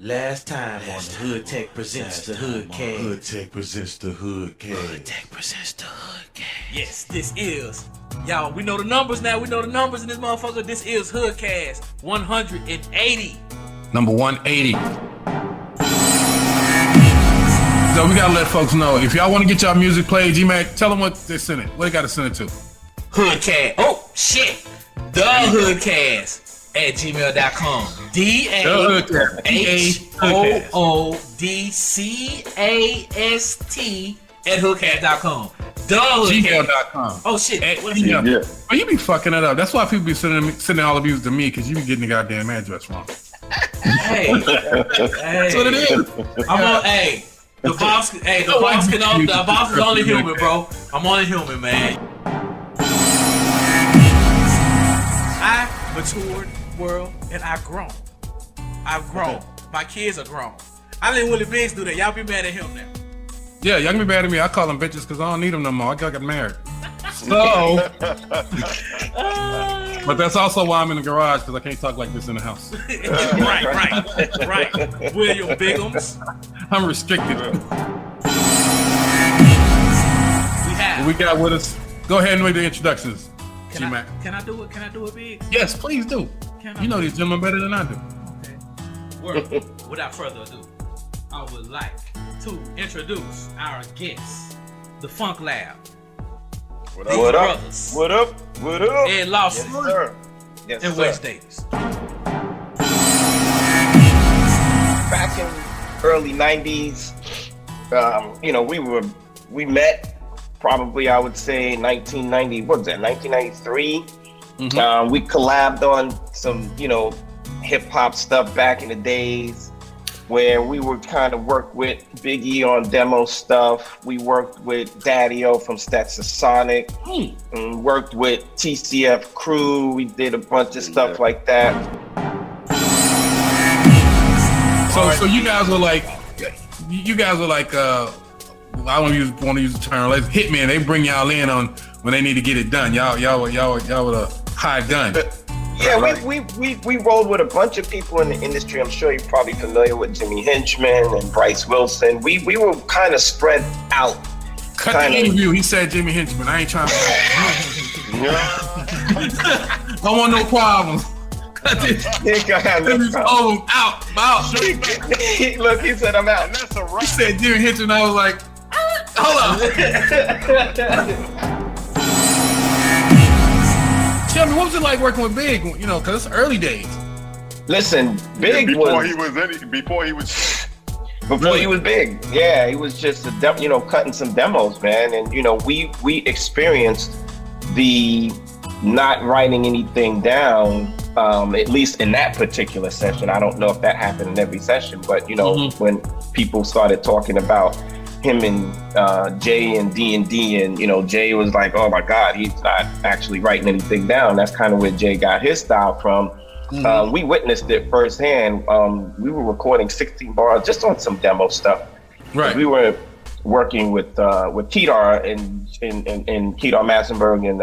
Last time on the Hood Tech presents the HoodCast. Hood Tech presents the HoodCast. Hood Tech presents the HoodCast. Yes, this is. Y'all, we know the numbers now. We know the numbers in this motherfucker. This is HoodCast 180. Number 180. So we gotta let folks know, if y'all want to get y'all music played, G-Mac, tell them what they send it. What they gotta send it to? HoodCast. Oh, shit. The HoodCast at gmail.com. DAHOODCAST at HoodCast.com. Gmail.com. Oh, shit. Yeah. Oh, you be fucking it up. That's why people be sending all the music to me, because you be getting the goddamn address wrong. Hey. That's what it is. I'm on, hey. The boss is only human, bro. I'm only human, man. I matured, world, and I've grown. My kids are grown. I let Willie Biggs do that. Y'all be mad at him now. Yeah, y'all can be mad at me. I call them bitches because I don't need them no more. I got married. So, but that's also why I'm in the garage, because I can't talk like this in the house. Right. William Biggums. I'm restricted. We got with us. Go ahead and make the introductions. G-Mac. Can I do it? Can I do it big? Yes, please do. You know these gentlemen better than I do. Okay. Well, without further ado, I would like to introduce our guests, the Funk Lab. What up? What up? Ed Lawson. Yes, sir. And Wes Davis. Back in early 90s, we met probably, I would say 1990, what was that, 1993? Mm-hmm. We collabed on some, hip hop stuff back in the days, where we would kind of work with Biggie on demo stuff. We worked with Daddy-O from Stetsasonic, and worked with TCF Crew. We did a bunch of stuff like that. So you guys were like, I don't want to use the term, like hitman. They bring y'all in on when they need to get it done. Y'all were the hired gun. Yeah, we rolled with a bunch of people in the industry. I'm sure you're probably familiar with Jimmy Hinchman and Bryce Wilson. We were kind of spread out. Cut the interview. He said Jimmy Hinchman. I ain't trying to. I want no problems. Cut this. Out. Look, he said I'm out. That's a right. He said Jimmy Hinchman. I was like, hold on. Tell me, what was it like working with Big? Because it's early days. Listen, Big before was he was big. Yeah, he was just cutting some demos, man. And we experienced the not writing anything down. At least in that particular session. I don't know if that happened in every session, but when people started talking about him and Jay and D&D, and Jay was like, oh my God, he's not actually writing anything down. That's kind of where Jay got his style from. We witnessed it firsthand. We were recording 16 bars just on some demo stuff. Right. We were working with Kedar and Kedar Massenberg and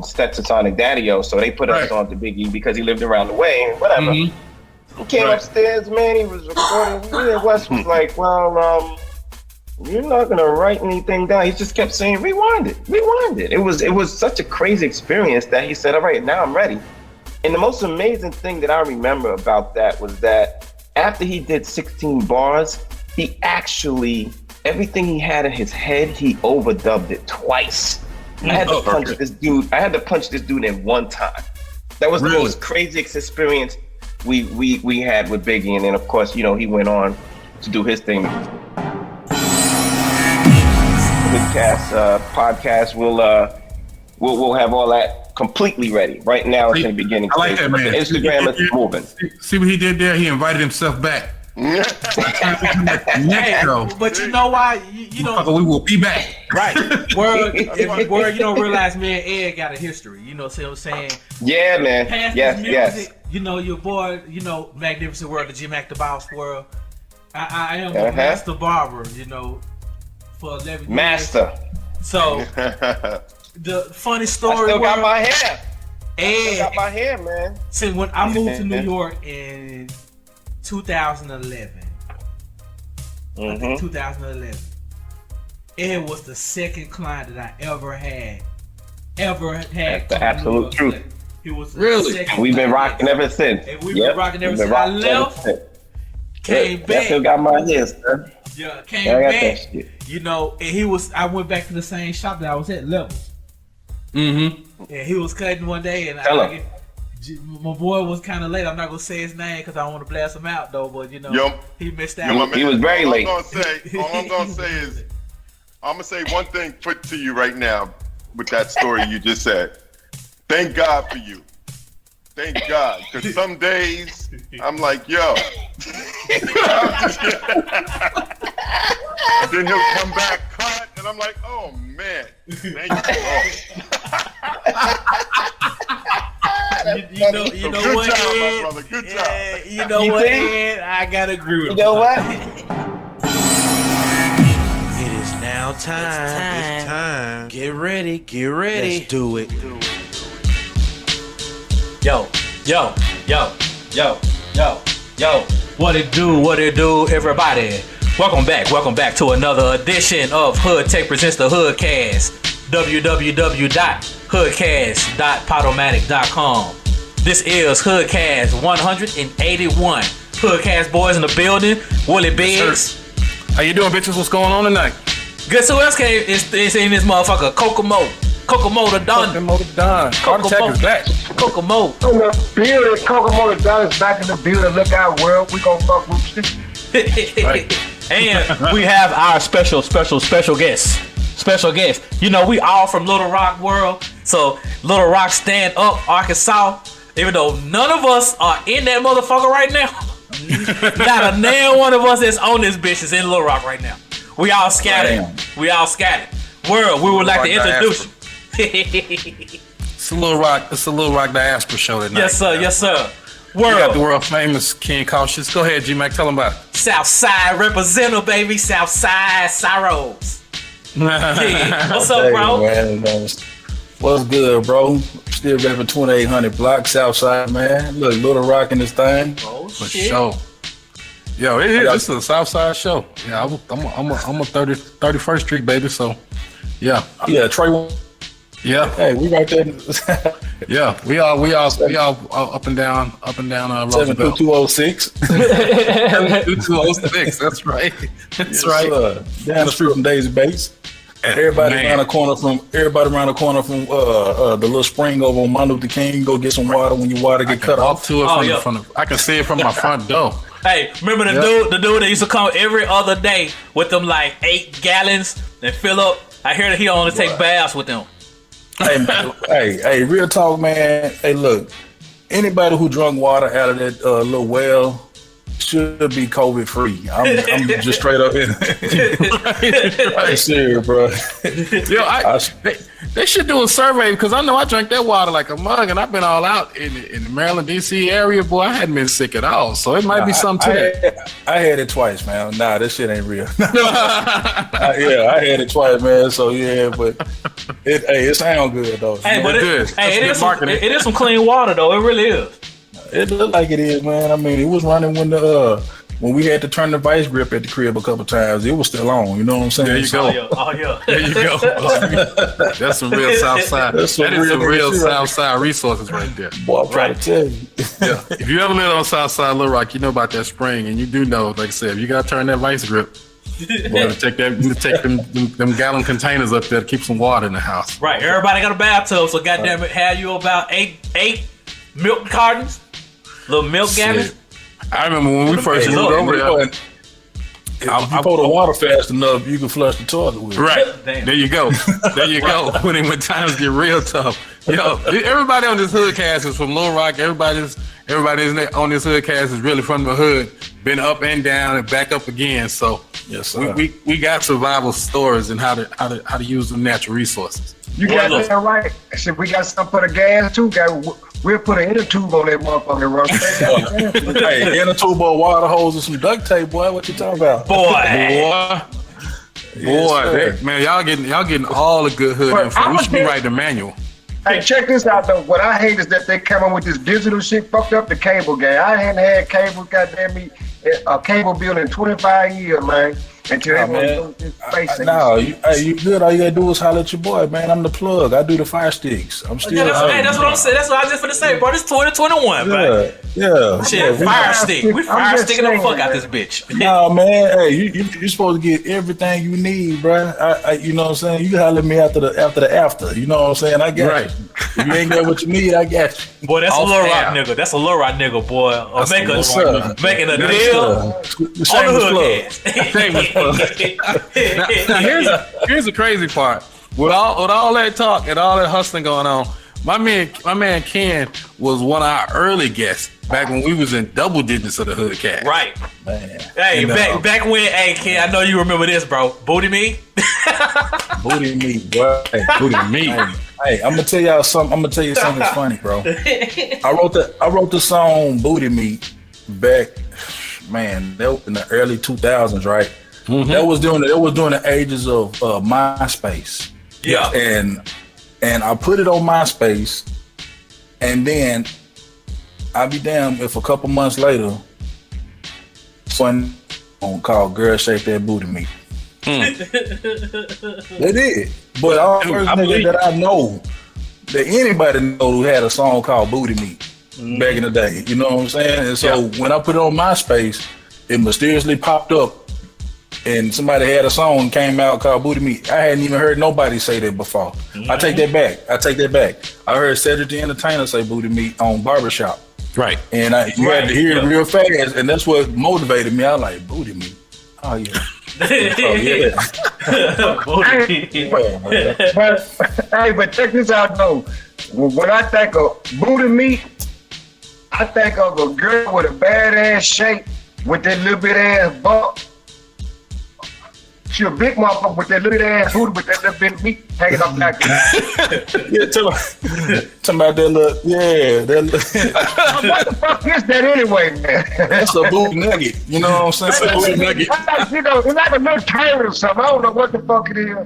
Stetsasonic Daddy-O, so they put us on to Biggie because he lived around the way and whatever. He came upstairs, man. He was recording. Me and Wes was like, well, you're not gonna write anything down. He just kept saying, rewind it. It was such a crazy experience that he said, all right, now I'm ready. And the most amazing thing that I remember about that was that after he did 16 bars, he actually, everything he had in his head, he overdubbed it twice. I had to punch this dude in one time. That was the most craziest experience we had with Biggie. And then of course, he went on to do his thing. HoodCast podcast, we'll have all that completely ready. Right now it's in the beginning. I like that, man. The Instagram is moving. See what he did there? He invited himself back. Hey, but you know why? We will be back. Right. Word, you don't realize, man, Ed got a history. See what I'm saying? Yeah, man. Yes. Your boy, Magnificent World, the G-Mac the Boss World. I am a master barber, for 11 years. Master. So, the funny story. I still got my hair. Ed, I got my hair, man. See, when I moved to New York in 2011. I think 2011. It was the second client that I ever had. That's the absolute truth. It was the Really? second We've been client. rocking ever since. And we've been rocking ever since. I left, came I back. still got my ears, sir. Yeah, came I got that back. shit. You know, and I went back to the same shop that I was at, Levels. Mm-hmm. And he was cutting one day, and my boy was kind of late. I'm not gonna say his name because I don't want to blast him out, though. But he missed out. He was very late. All I'm gonna say is, I'm gonna say one thing to you right now with that story you just said. Thank God for you. Thank God, because some days I'm like, yo. I'm just kidding. And then he'll come back cut, and I'm like, oh man, thank you, Lord. You know Good what, job, my Ed? brother. Good job. Yeah, you know what, Ed? I gotta agree with You know what? It is now time. It's time. Get ready. Let's do it. Yo. What it do, everybody? Welcome back to another edition of Hood Tech Presents the HoodCast. www.hoodcast.podomatic.com. This is HoodCast 181. HoodCast boys in the building. Willie Biggs. How you doing, bitches? What's going on tonight? Guess who else is in this motherfucker? Kokomo the Don. Kokomo the Don. Carter is back. Kokomo. In the building, Kokomo the Don is back in the building. Look out, world. We gonna fuck with you. Right. And we have our special guest. You know, we all from Little Rock world. So Little Rock stand up, Arkansas. Even though none of us are in that motherfucker right now. Not a damn one of us that's on this bitch is in Little Rock right now. We all scattered. World, we would like to introduce you. It's a Little Rock diaspora show tonight. Yes, sir. We got the World. world famous Ken Kautious. Go ahead, G-Mac, tell them about it. Southside representative, baby. Southside Sorrows. Yeah. What's up, bro? Man, what's good, bro? Still repping 2800 block Southside, man. Look, Little Rock in this thing. Oh, For shit. sure. Yo, it is. This is a Southside show. Yeah, I'm a 31st Street baby. So, yeah. Yeah, Trey. Yeah. Hey, we right there. Yeah, we all up and down Roosevelt. 72206. 2206. That's right. That's right. Down the street from Daisy Bates. And everybody around the corner from the little spring over on Martin Luther King. Go get some water when your water get cut Walk off. to it from I can see it from my front door. Hey, remember the dude that used to come every other day with them like 8 gallons and fill up? I hear that he only take baths with them. Hey, man, hey, real talk, man. Hey, look, anybody who drunk water out of that little well should be COVID free. I'm just straight up in. I'm serious, bro. Yo, they should do a survey because I know I drank that water like a mug, and I've been all out in the Maryland, D.C. area. Boy, I hadn't been sick at all, so it might be something to that. I had it twice, man. Nah, this shit ain't real. I had it twice, man. So yeah, but it sounds good though. Hey, but good. it is some clean water though. It really is. It looked like it is, man. I mean, it was running when we had to turn the vice grip at the crib a couple times. It was still on. You know what I'm saying? There you go. Oh yeah. There you go. That's some real Southside. That is some real Southside resources right there. Boy, I'm trying to tell you. Yeah. If you ever lived on Southside Little Rock, you know about that spring, and you do know, like I said, if you gotta turn that vice grip, boy, take them gallon containers up there to keep some water in the house. Right. Everybody got a bathtub, so goddamn it, had you about eight milk cartons, little milk gallons. I remember when we first moved over there. If you pour the water fast enough, you can flush the toilet with it. Right. Damn. There you go. When times get real tough. Yo, everybody on this HoodCast is from Little Rock. Everybody on this HoodCast is really from the hood. Been up and down and back up again. So yes, sir. We got survival stories and how to use the natural resources. You got that right. I said we got some for the gas too. We'll put an inner tube on that motherfucking rubber. Hey, inner tube of water hose and some duct tape, boy. What you talking about? Boy. Yes, man, y'all getting all the good hood info. We should be writing the manual. Hey, check this out though. What I hate is that they come up with this digital shit, fucked up the cable game. I hadn't had cable, goddamn me, a cable bill in 25 years, man. Until everyone goes space. No, you good. All you gotta do is holler at your boy, man. I'm the plug. I do the fire sticks. I'm still. That's what I'm saying. That's what I was just finna say, bro. This 2021, man. Yeah. Shit, fire stick. We fire sticking the fuck out this bitch. No, man. Hey, you supposed to get everything you need, bro. You know what I'm saying? You can holler at me after the after. You know what I'm saying? I got you. If you ain't got what you need, I got you. Boy, that's a Lil Rock nigga. That's a Lil Rock nigga, boy. Making a deal on the HoodCast. now here's the crazy part. With all that talk and all that hustling going on, my man Ken was one of our early guests back when we was in double digits of the HoodCast. Right. Man. Hey, back when, hey Ken, I know you remember this, bro. Booty Me. Booty meat, bro. Hey, booty meat. Hey, I'm gonna tell you something that's funny, bro. I wrote the song Booty Meat back, man, that was in the early 2000s, right? Mm-hmm. That was during the ages of MySpace. Yeah. And I put it on MySpace, and then I'll be damned if a couple months later, someone called "Girl Shake That Booty Meat." They did, but all the first nigga that I know, that anybody know who had a song called "Booty Meat" back in the day. You know what I'm saying? And so when I put it on MySpace, it mysteriously popped up. And somebody had a song came out called Booty Meat. I hadn't even heard nobody say that before. Mm-hmm. I take that back. I heard Cedric the Entertainer say Booty Meat on Barbershop. Right. And you had to hear it real fast, and that's what motivated me. I was like, Booty Meat. Oh, yeah. But check this out, though. When I think of Booty Meat, I think of a girl with a badass shape with that little bit ass butt. She a big motherfucker with that little ass hoodie with that little bit of meat hanging up back there. Yeah, tell about that look. Yeah, that look. What the fuck is that anyway, man? That's a booty nugget. You know what I'm saying? Booty nugget. It's like a little turd or something. I don't know what the fuck it is.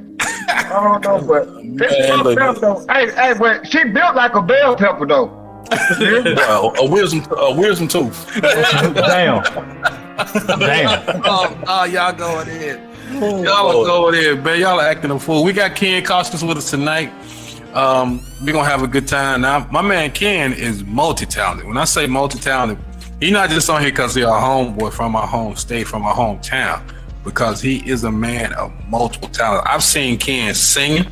I don't know, but though. Hey, but she built like a bell pepper though. A wisdom tooth. Damn. Oh, y'all going in. Y'all are going in, man. Y'all are acting a fool. We got Ken Kautious with us tonight. We're gonna have a good time. Now, my man Ken is multi-talented. When I say multi-talented, he's not just on here because he's our homeboy from our home state, from our hometown, because he is a man of multiple talents. I've seen Ken singing.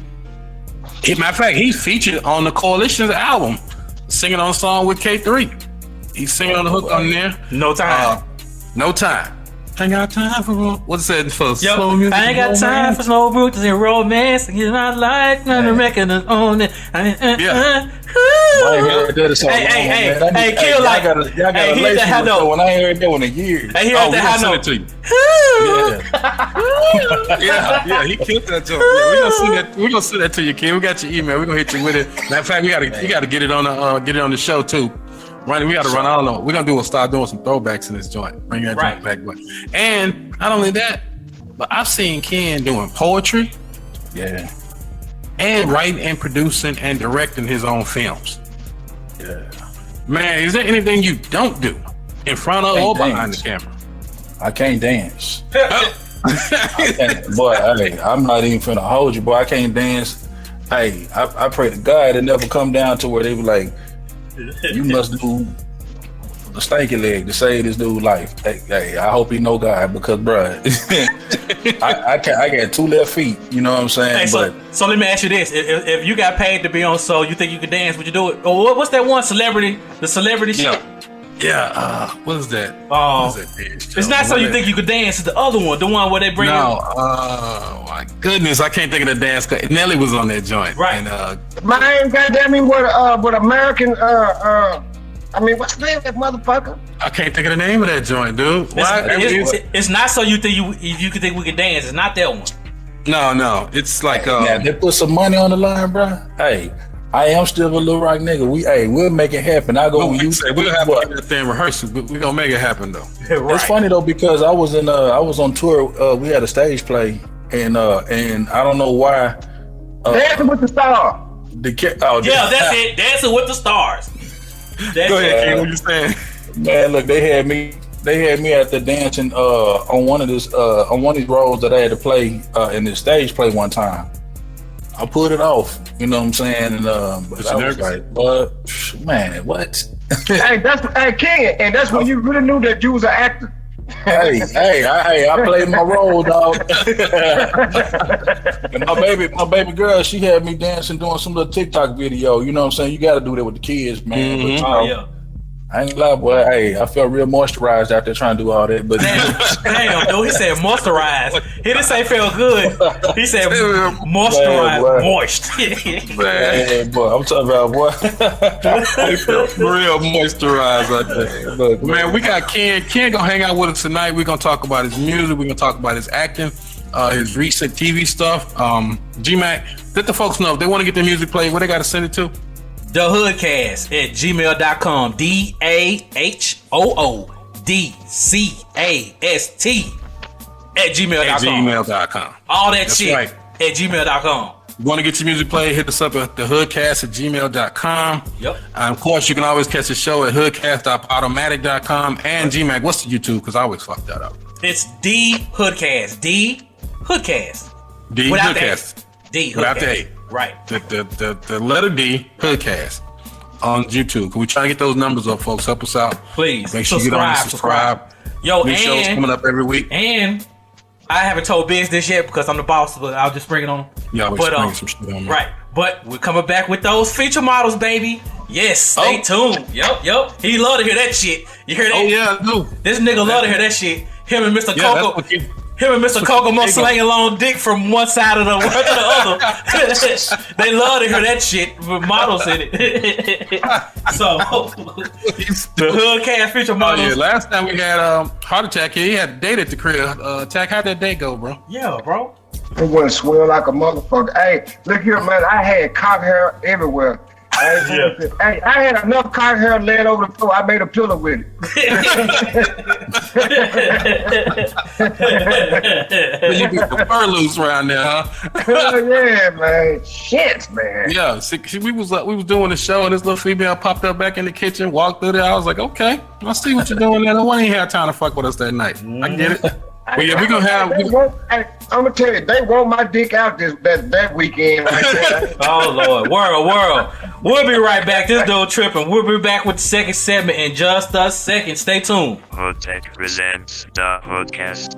Matter of fact, he's featured on the Coalition's album, singing on a song with K3. He's singing on the hook on there. No time. No time. Ain't got time for what's that for? Slow music. I ain't got time for slow bruises and romance. You know, like nothing record on it. Hey, kill like. Y'all got a hit that high note. When I ain't heard that one in years. Hey, hit that high note. Yeah, he killed that joke. Yeah, we're gonna send that to you, Ken. We got your email. We're gonna hit you with it. Matter of fact, we gotta get it on the show too. Ronnie, we got to run all over. We're gonna start doing some throwbacks in this joint. Bring that joint back, and not only that, but I've seen Ken doing poetry, and writing and producing and directing his own films. Yeah, man, is there anything you don't do in front of or behind the camera? I can't dance. Boy, hey, I'm not even finna hold you, boy. I can't dance. Hey, I pray to God it never come down to where they be like, you must do the stanky leg to save this dude's life. Hey, I hope he know God because, bruh, I got 2 left feet. You know what I'm saying? Hey, so let me ask you this: if you got paid to be on, so you think you could dance? Would you do it? Or what's that one celebrity? The celebrity shit. Yeah. What is that? Oh, it's not so you think you could dance. It's the other one, the one where they bring. No. Oh my goodness, I can't think of the dance. Nelly was on that joint, right? And, my name, goddamn me, what American? I mean, what's the name of that motherfucker? I can't think of the name of that joint, dude. It's not so you think you could think we could dance. It's not that one. No. It's like they put some money on the line, bro. Hey. I am still a Lil Rock nigga. We'll make it happen. I go. We'll have that thing rehearsal. We gonna make it happen though. Right. It's funny though because I was on tour. We had a stage play, and I don't know why. Dancing with the Stars. Yeah, that's it. Dancing with the Stars. That's Go ahead, it. King. What you saying? Man, look, they had me at the dancing on one of these roles that I had to play in the stage play one time. I put it off, you know what I'm saying? And but I was like, what? Man, what? Hey, King, and that's when you really knew that you was an actor. Hey, I played my role, dog. And my baby girl, she had me dancing, doing some little TikTok video. You know what I'm saying? You got to do that with the kids, man. Mm-hmm. But, Yeah. I ain't lie, boy. Hey, I felt real moisturized out there trying to do all that. But Damn, dude, he said moisturized. He didn't say feel good. He said moisturized, Man, moist. man, boy, I'm talking about boy. They felt real moisturized out there. Look, Man, we got Ken. Ken gonna hang out with us tonight. We're gonna talk about his music. We're gonna talk about his acting, his recent TV stuff. G-Mac, let the folks know if they want to get their music played, where they gotta send it to. The HoodCast at gmail.com. DAHOODCAST at gmail.com. gmail.com. All that That's shit right. at gmail.com. You want to get your music played, hit us up at thehoodcast@gmail.com. Yep. And of course, you can always catch the show at hoodcast.podomatic.com. And G-Mac, what's the YouTube? Because I always fuck that up. It's D HoodCast. D HoodCast. D Without the Hoodcast. A. D Without HoodCast. the A. Right. The letter D, Hoodcast, on YouTube. We try to get those numbers up, folks. Help us out. Please. Make sure you get on and subscribe. Yo, New shows coming up every week. And I haven't told Biz this yet because I'm the boss, but I'll just bring it on. Yeah, always bring some shit on. Right. But we're coming back with those feature models, baby. Yes, stay tuned. Yup. He love to hear that shit. You hear that? Oh, yeah, I do. This nigga love to hear that shit. Him and Mr. Yeah, Coco. that's what you- Him and Mr. Kokomo slanging long dick from one side of the world to the other. They love to hear that shit with models in it. So, the HoodCast feature Oh, models. yeah. Last time we had Heart Attack here, he had a date at the crib. Attack, how'd that day go, bro? Yeah, bro. It went swell like a motherfucker. Hey, look here, man. I had cock hair everywhere. Hey, I had enough cock hair laid over the floor. I made a pillow with it. You get the fur loose around there, huh? Hell yeah, man. Shit, man. Yeah, see, we was doing the show and this little female popped up back in the kitchen, walked through there. I was like, okay, I see what you're doing there. No one ain't had time to fuck with us that night. I get it. But yeah, we gonna have. I'm gonna tell you, they want my dick out that weekend. Right there. Oh Lord, world. We'll be right back. This dude tripping. We'll be back with the second segment in just a second. Stay tuned. HoodTech presents the HoodCast.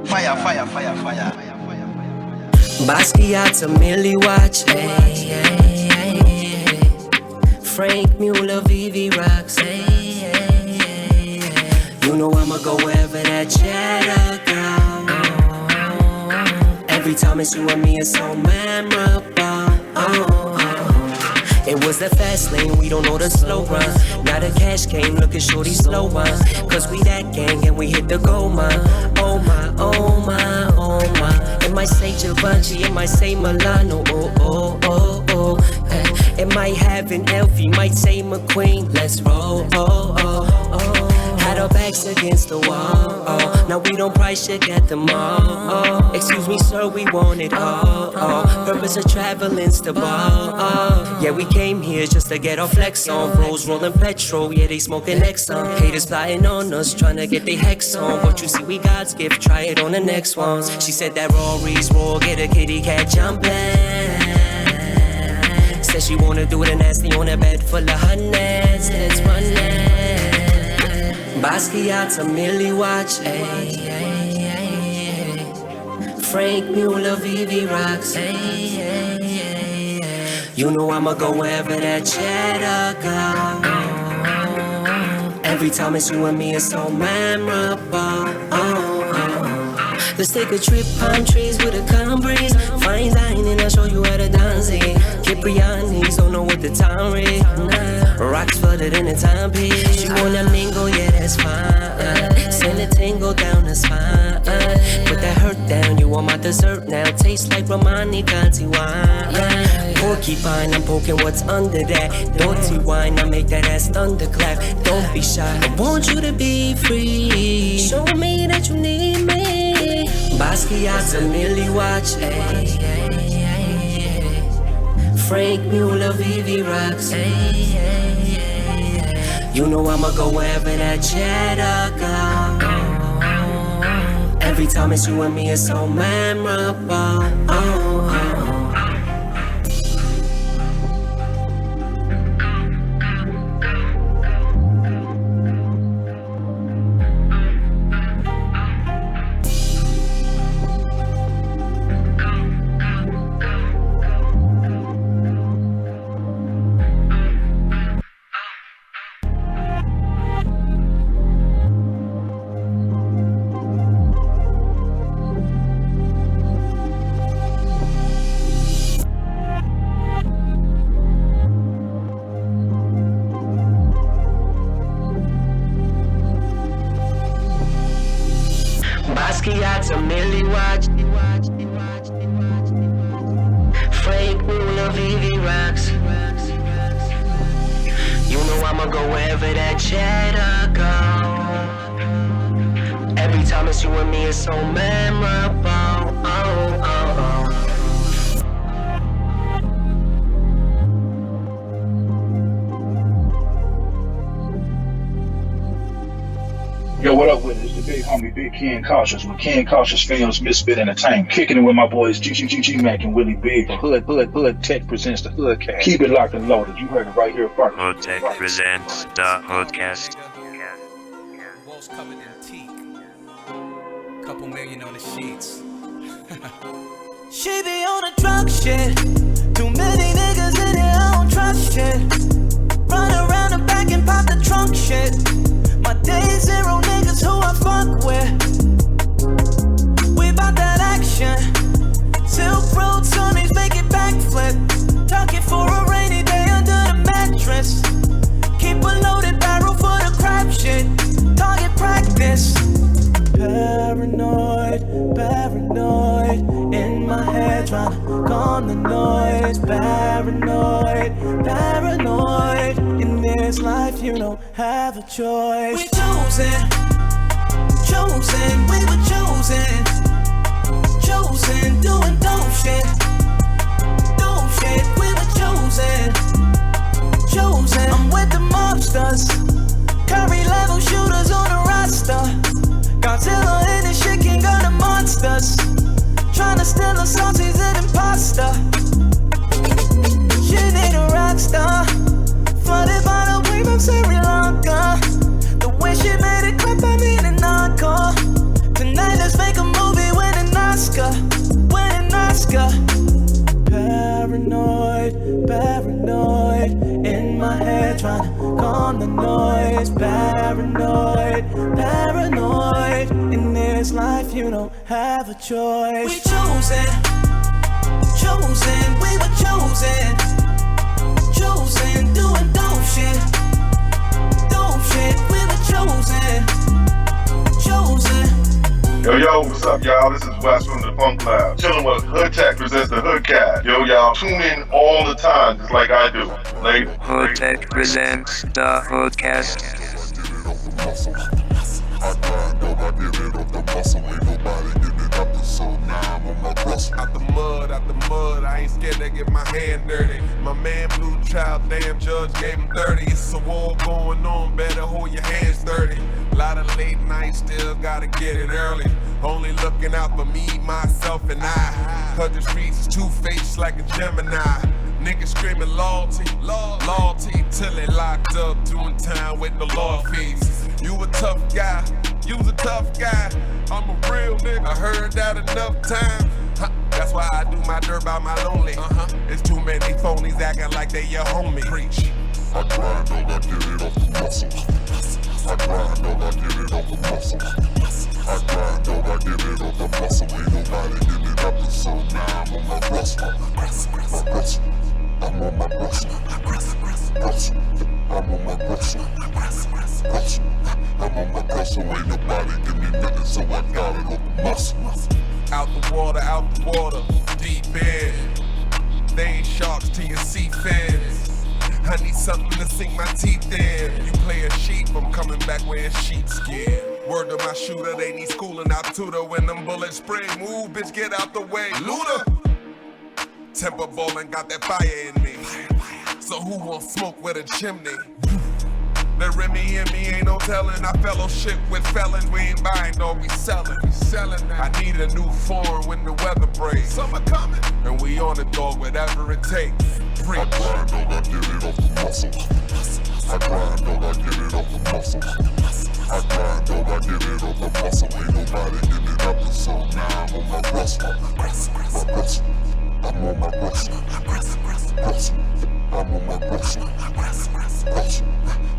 Fire. Basquiat's a Millie watch, Frank Mueller, Vivi rocks, You know I'ma go wherever that cheddar go. Every time it's you and me, it's so memorable. It was the fast lane, we don't know the slow run. Now the cash came, look at shorty slow one. Cause we that gang and we hit the gold mine. Oh my. It might say Givenchy, it might say Milano. It might have an Elfie, might say McQueen. Let's roll. Had our backs against the wall. Now we don't price shit at the mall. Excuse me, sir, we want it all. Purpose of traveling's the ball. Yeah, we came here just to get our flex on. Bros rolling petrol, yeah, they smoking Exxon. Haters plotting on us, trying to get their hex on. But you see, we God's gift, try it on the next ones. She said that Rory's roll, get a kitty cat jumping. Said she wanna do it nasty on a bed full of honeys. Let's run it. Basquiat's a Millie watch, Frank Mueller, Vivi rocks, You know I'ma go wherever that cheddar go. Every time it's you and me, it's so memorable. Let's take a trip, palm trees with a calm breeze. Fine dining, I'll show you how to dance it. Cipriani's don't know what the time is. Rocks flooded in the timepiece. She wanna mingle, yeah, that's fine. Send a tingle down the spine. Put that hurt down, you want my dessert now. Tastes like Romani Conti wine. Porcupine, I'm poking what's under that. Dirty wine, I make that ass thunderclap. Don't be shy, I want you to be free. Show me that you need me. Basquiat's a Millie watch, Frank Mueller, Vivi rocks, You know I'ma go wherever that cheddar go. Every time it's you and me, it's so memorable. Basquiat's a Millie watch, Frank Mueller, Vivi rocks. You know I'ma go wherever that cheddar go. Every time it's you and me, it's so memorable. Yo, what up with it? It's the big homie, Big Ken Kautious, with Ken Kautious Films, Misfit Entertainment. Kicking it with my boys GG Mac and Willie Big. The Hood Tech presents the HoodCast. Keep it locked and loaded. You heard it right here first. Hood Tech presents the HoodCast. Walls covered in teak. Couple million on the sheets. She be on the drug shit. Too many niggas in here, I don't trust shit. Run around the back and pop the trunk shit. My day zero niggas who I fuck with. We bout that action. Silk road sunnies make it backflip. Tuck it for a rainy day under the mattress. Keep a loaded barrel for the crap shit. Target practice. Paranoid in my head, tryna calm the noise. Paranoid in this life, you don't have a choice. We chosen, we were chosen, doing dope shit, we were chosen. I'm with the mobsters, curry level shooters on the roster. Godzilla in this shit, king of the monsters. Tryna steal a sauce, he's an imposter. She need a rock star. Flooded by the wave of Sri Lanka. The way she made it clap, I mean an encore. Tonight let's make a movie, win an Oscar. Paranoid in my head, tryna calm the noise. Paranoid in this life, you don't have a choice. We chosen, we were chosen, doing dope shit, we were chosen. Yo, what's up, y'all? This is Wes from the Funk Lab. Chilling with Hood Tech presents the HoodCast. Yo, y'all, tune in all the time, just like I do. Later. Hood Tech presents the HoodCast. Out the mud, I ain't scared to get my hand dirty. My man Blue Child, damn judge gave him 30. It's a war going on, better hold your hands dirty. Lot of late nights, still gotta get it early. Only looking out for me, myself, and I. Cause the streets is two-faced like a Gemini. Niggas screaming loyalty till they locked up, doing time with no law fees. You a tough guy, I'm a real nigga. I heard that enough time. That's why I do my dirt by my lonely. It's too many phonies acting like they your homie. Preach. I grind, I get it off the muscle. I grind, I get it off the muscle. I grind, I get it off the muscle. Ain't nobody give it up, so now I'm on my rustle. I'm on my rustle. I'm on my rustle. I'm on my rustle. Ain't nobody give me nothing, so I got it off the muscle. Out the water, deep end. They ain't sharks to your sea fans. I need something to sink my teeth in. You play a sheep, I'm coming back wearing sheepskin. Word to my shooter, they need schooling out tutor. When them bullets spray, move, bitch, get out the way. Luda. Temper bowling got that fire in me. So who won't smoke with a chimney? That Remy and me ain't no telling. I fellowship with felons. We ain't buying, no, we selling. I need a new form when the weather breaks. Summer coming, and we on the dog, whatever it takes. Bring I grind, dog, I get it off the muscle. I grind, dog, I get it off the muscle. I grind, dog, I get it off the muscle. Ain't nobody getting it up, and so now I'm on my rustle. I'm on my rustle. I'm on my rustle.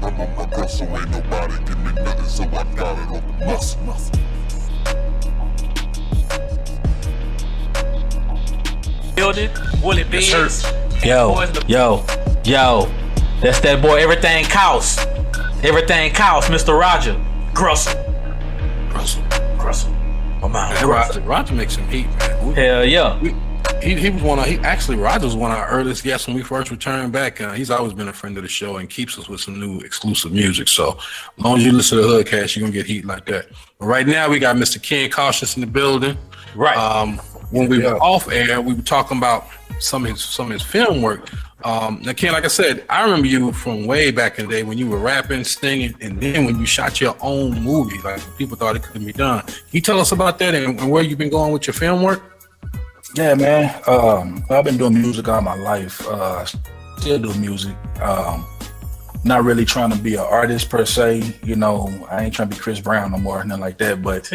I'm on my rustle. Ain't nobody give me nothing, so I got it off the muscle. Building, Willie Biggs. Yes, Yo. That's that boy, Everything Counts. Everything Counts, Mr. Roger. Grussel. My man, Roger makes some heat, man. Hell yeah. He was Roger was one of our earliest guests when we first returned back. He's always been a friend of the show and keeps us with some new exclusive music. So as long as you listen to the HoodCast, you're gonna get heat like that. But right now we got Mr. Ken Kautious in the building. Right. When we were off air, we were talking about some of his film work. Now, Ken, like I said, I remember you from way back in the day when you were rapping, singing, and then when you shot your own movie, like people thought it couldn't be done. Can you tell us about that and where you've been going with your film work? Yeah, man. I've been doing music all my life. Still do music. Not really trying to be an artist per se. You know, I ain't trying to be Chris Brown no more, nothing like that. But,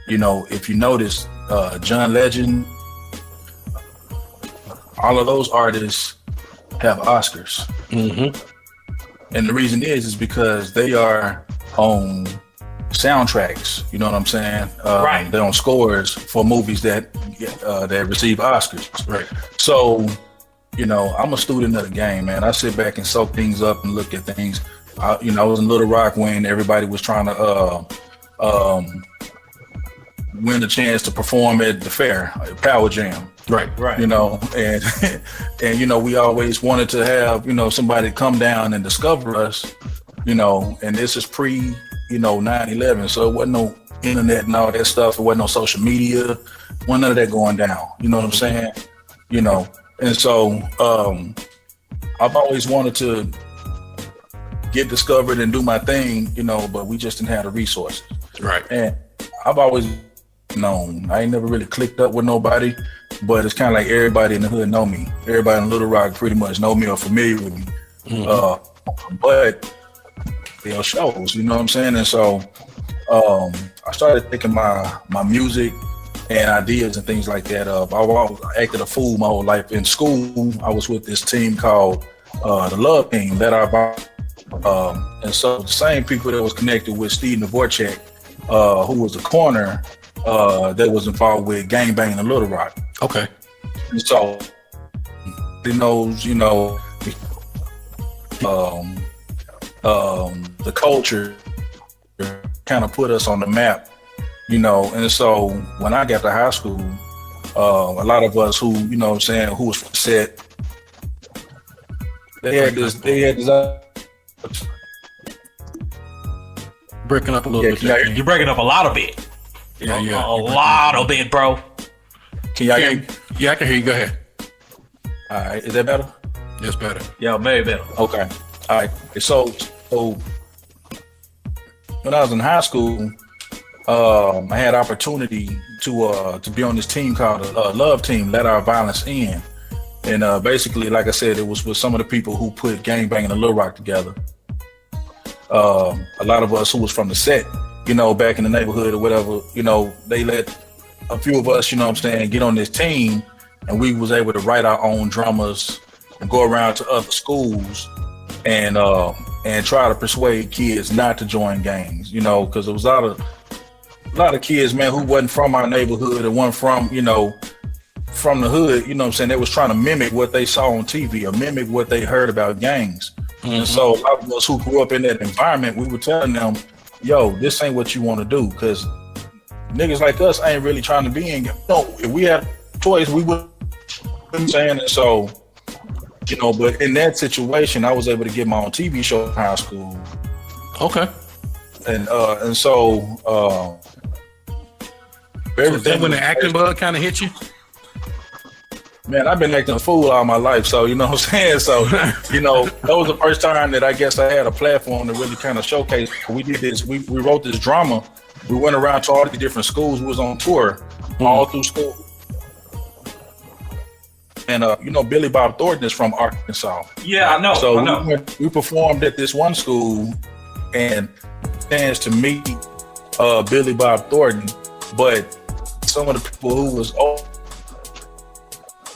you know, if you notice, John Legend, all of those artists have Oscars. Mm-hmm. And the reason is because they are on soundtracks, you know what I'm saying? Right. They're on scores for movies that receive Oscars. Right. So, you know, I'm a student of the game, man. I sit back and soak things up and look at things. I was in Little Rock when everybody was trying to win the chance to perform at the fair, Power Jam. Right. You know, and you know, we always wanted to have, you know, somebody come down and discover us, you know, and this is pre, 9/11, so it wasn't no internet and all that stuff. It wasn't no social media, wasn't none of that going down. You know what I'm saying? You know, and so I've always wanted to get discovered and do my thing, you know, but we just didn't have the resources. Right. And I've always known. I ain't never really clicked up with nobody, but it's kind of like everybody in the hood know me. Everybody in Little Rock pretty much know me or familiar with me. Mm-hmm. But you know, shows, you know what I'm saying? And so I started thinking my music and ideas and things like that up. I've always acted a fool my whole life. In school, I was with this team called the Love Team, and so the same people that was connected with Steve Dvorak, who was the corner that was involved with gangbanging in Little Rock. Okay. And so he knows, you know, the culture kind of put us on the map, you know. And so when I got to high school, a lot of us who, you know what I'm saying, who was set, they had this breaking up a little bit. You're breaking up a lot of bit. Yeah. A lot of bit, bro. Can y'all hear? Yeah, I can hear you. Go ahead. All right, is that better? Yes, better. Yeah, maybe better. Okay. All right. So when I was in high school, I had opportunity to be on this team called Love Team, Let Our Violence In. And basically, like I said, it was with some of the people who put gangbanging and Little Rock together. A lot of us who was from the set, you know, back in the neighborhood or whatever, you know, they let a few of us, you know what I'm saying, get on this team, and we was able to write our own dramas and go around to other schools and try to persuade kids not to join gangs, you know, because there was a lot of kids, man, who wasn't from our neighborhood or wasn't from, you know, from the hood, you know what I'm saying, they was trying to mimic what they saw on TV or mimic what they heard about gangs. Mm-hmm. And so a lot of us who grew up in that environment, we were telling them, yo, this ain't what you want to do, because niggas like us ain't really trying to be in. No, if we had a choice, we would. I'm saying, and so, you know, but in that situation, I was able to get my own TV show in high school. Okay. and so that when the acting bug kind of hit you? Man, I've been acting a fool all my life, so you know what I'm saying. So, you know, that was the first time that I guess I had a platform to really kind of showcase. We did this. We wrote this drama. We went around to all the different schools. We was on tour all through school. And you know, Billy Bob Thornton is from Arkansas. Yeah, I know. So we performed at this one school, and chance to meet Billy Bob Thornton, but some of the people who was old,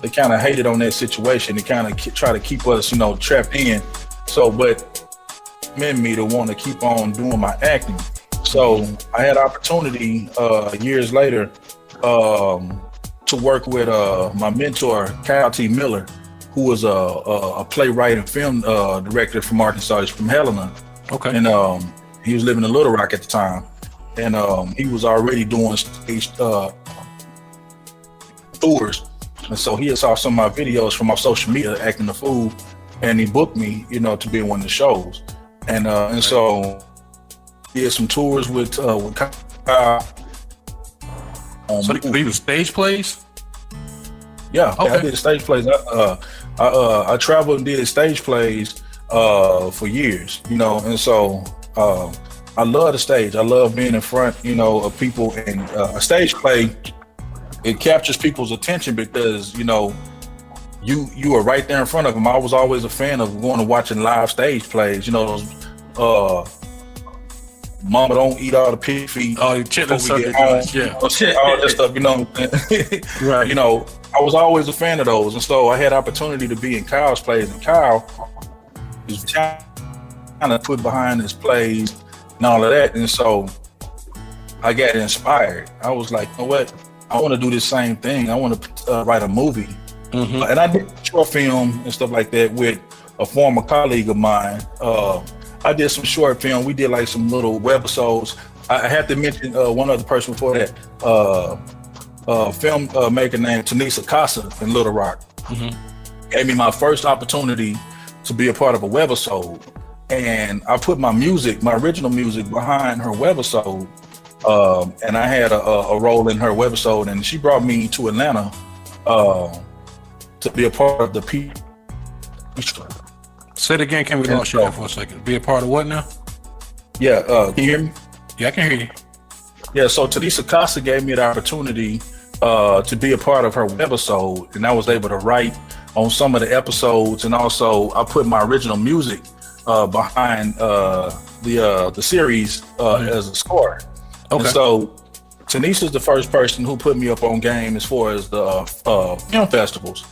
they kind of hated on that situation. They kind of try to keep us, you know, trapped in. So, but meant me to want to keep on doing my acting. So I had opportunity years later to work with my mentor, Kyle T. Miller, who was a playwright and film director from Arkansas. He's from Helena. Okay. And he was living in Little Rock at the time. And he was already doing stage tours. And so he saw some of my videos from my social media acting the fool, and he booked me, you know, to be in one of the shows. And so he did some tours with Kyle. So he was stage plays? Yeah, okay. I did stage plays. I traveled and did stage plays for years, you know, and so I love the stage. I love being in front, you know, of people. And a stage play, it captures people's attention because, you know, you are right there in front of them. I was always a fan of going and watching live stage plays. You know, those Mama Don't Eat All the Pig Feet. Oh, chitlin circuit, yeah. All that stuff, you know. Right. You know, I was always a fan of those. And so I had opportunity to be in Kyle's plays. And Kyle was kind of put behind his plays and all of that. And so I got inspired. I was like, you know what? I want to do this same thing. I want to write a movie. Mm-hmm. And I did short film and stuff like that with a former colleague of mine. I did some short film. We did like some little webisodes. I have to mention one other person before that. Film maker named Tanisa Casa in Little Rock. Mm-hmm. Gave me my first opportunity to be a part of a webisode. And I put my music, my original music, behind her webisode. And I had a role in her webisode, and she brought me to Atlanta to be a part of the Peach. Say it again. Can we lost you there for a second? Be a part of what now? Yeah. Can you hear me? Yeah, I can hear you. Yeah. So Tanisa Casa gave me the opportunity to be a part of her webisode, and I was able to write on some of the episodes, and also I put my original music behind the series as a score. Okay. And so Tanisa's the first person who put me up on game as far as the film festivals.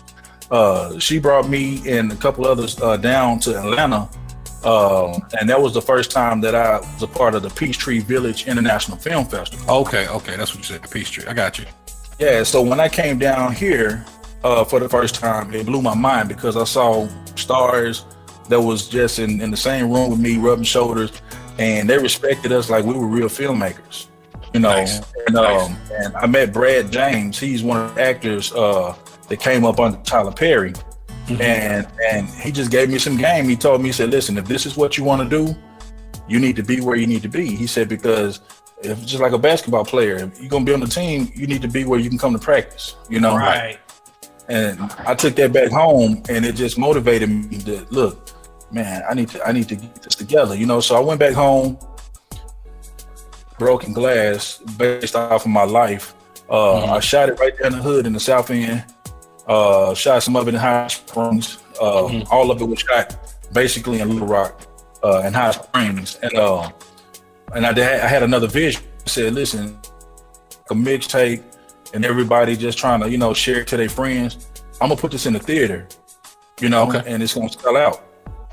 She brought me and a couple others down to Atlanta, and that was the first time that I was a part of the Peachtree Village International Film Festival. Okay, that's what you said, the Peachtree. I got you. Yeah, so when I came down here for the first time, it blew my mind because I saw stars that was just in the same room with me, rubbing shoulders, and they respected us like we were real filmmakers, you know. Nice. And I met Brad James. He's one of the actors that came up under Tyler Perry. Mm-hmm. And he just gave me some game. He told me, he said, listen, if this is what you want to do, you need to be where you need to be. He said, because if just like a basketball player, if you're gonna be on the team, you need to be where you can come to practice, you know. Right. And I took that back home, and it just motivated me to look, man, I need to get this together, you know. So I went back home, Broken Glass, based off of my life. I shot it right there in the hood in the South End. Shot some of it in High Springs. All of it was shot basically in Little Rock and High Springs. And I had another vision. I said, listen, a mixtape and everybody just trying to, you know, share it to their friends. I'm gonna put this in the theater, you know, and it's gonna sell out,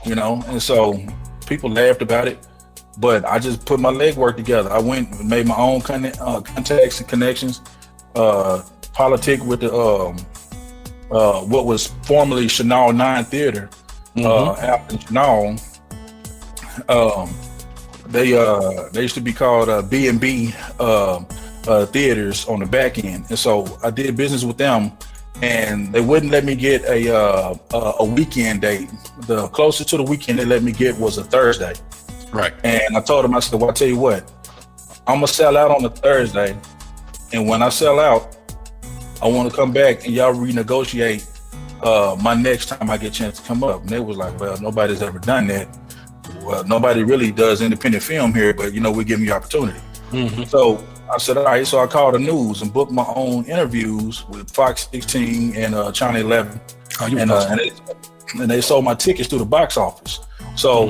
you know. And so people laughed about it, but I just put my legwork together. I went and made my own contacts and connections, politic with the what was formerly Chanel 9 Theater out in Chanel. They used to be called B&B theaters on the back end, and so I did business with them, and they wouldn't let me get a weekend date. The closest to the weekend they let me get was a Thursday, Right. And I told him, I said, well, I tell you what, I'm gonna sell out on a Thursday, and when I sell out, I want to come back and y'all renegotiate my next time I get a chance to come up. And they was like, well, nobody's ever done that. Well, nobody really does independent film here, but we're giving you opportunity. Mm-hmm. So I said, all right. So I called the news and booked my own interviews with Fox 16 and Channel 11, and they sold my tickets through the box office. So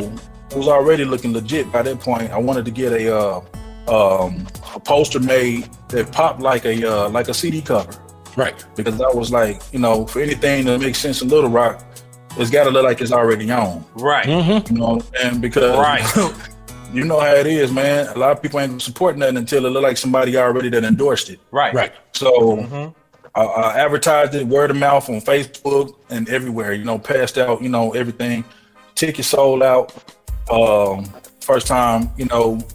it was already looking legit by that point. I wanted to get a poster made that popped like a CD cover. Right. Because I was like, for anything that makes sense in Little Rock, it's got to look like it's already on. Right. Mm-hmm. And because you know how it is, man. A lot of people ain't supporting nothing until it look like somebody already that endorsed it. Right. Right. So I advertised it word of mouth on Facebook and everywhere, passed out, everything. Tickets sold out first time,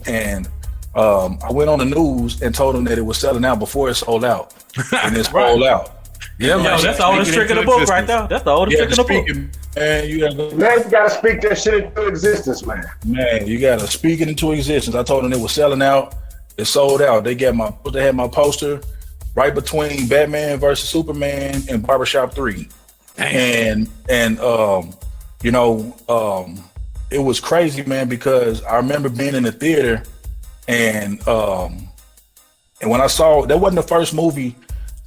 and I went on the news and told them that it was selling out before it sold out. And it sold out. Yeah, man. That's the oldest trick in the book right there. That's the oldest trick in the book. Man, you gotta speak that shit into existence, man. Man, you gotta speak it into existence. I told them it was selling out. It sold out. They had my poster right between Batman versus Superman and Barbershop 3. And it was crazy, man, because I remember being in the theater and when I saw, that wasn't the first movie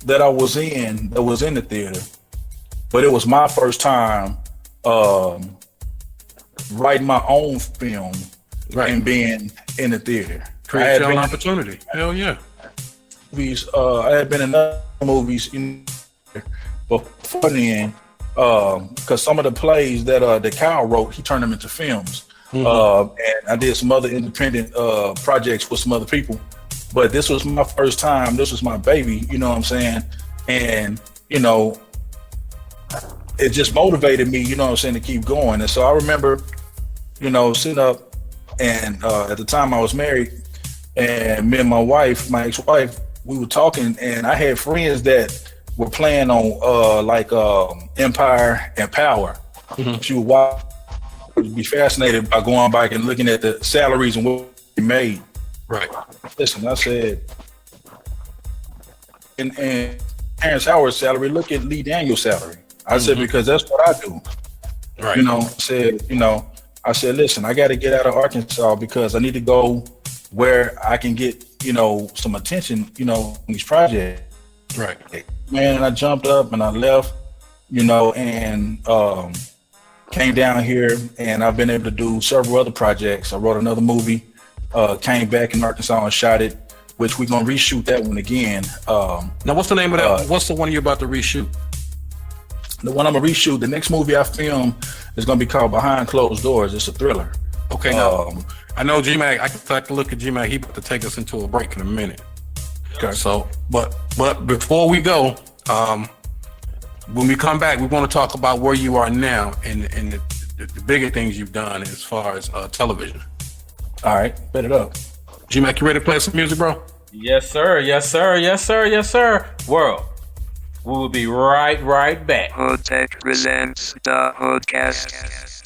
that I was in the theater, but it was my first time writing my own film and being in the theater. Create your own opportunity. Hell yeah. I had been in other movies before then, because some of the plays that Kyle wrote, he turned them into films. And I did some other independent projects with some other people. But this was my first time. This was my baby, you know what I'm saying? And, it just motivated me, you know what I'm saying, to keep going. And so I remember, sitting up and at the time I was married, and me and my wife, my ex-wife, we were talking, and I had friends that were playing on Empire and Power. She would be fascinated by going back and looking at the salaries and what we made. Right. Listen, I said, and Terrence Howard's salary, look at Lee Daniels' salary. I said, because that's what I do. Right. I said, listen, I got to get out of Arkansas because I need to go where I can get, some attention, in these projects. Right. Man, I jumped up and I left, and came down here, and I've been able to do several other projects. I wrote another movie, came back in Arkansas and shot it, which we're going to reshoot that one again. Now, what's the name of that? What's the one you're about to reshoot? The one I'm going to reshoot, the next movie I film is going to be called Behind Closed Doors. It's a thriller. Okay, now, I know G-Mac, I can look at G-Mac, he about to take us into a break in a minute. Okay. So, but before we go, when we come back, we want to talk about where you are now and the bigger things you've done as far as television. All right, bet it up. G-Mac, you ready to play some music, bro? Yes, sir. Yes, sir. Yes, sir. Yes, sir. World, we will be right back. HoodTech presents the HoodCast.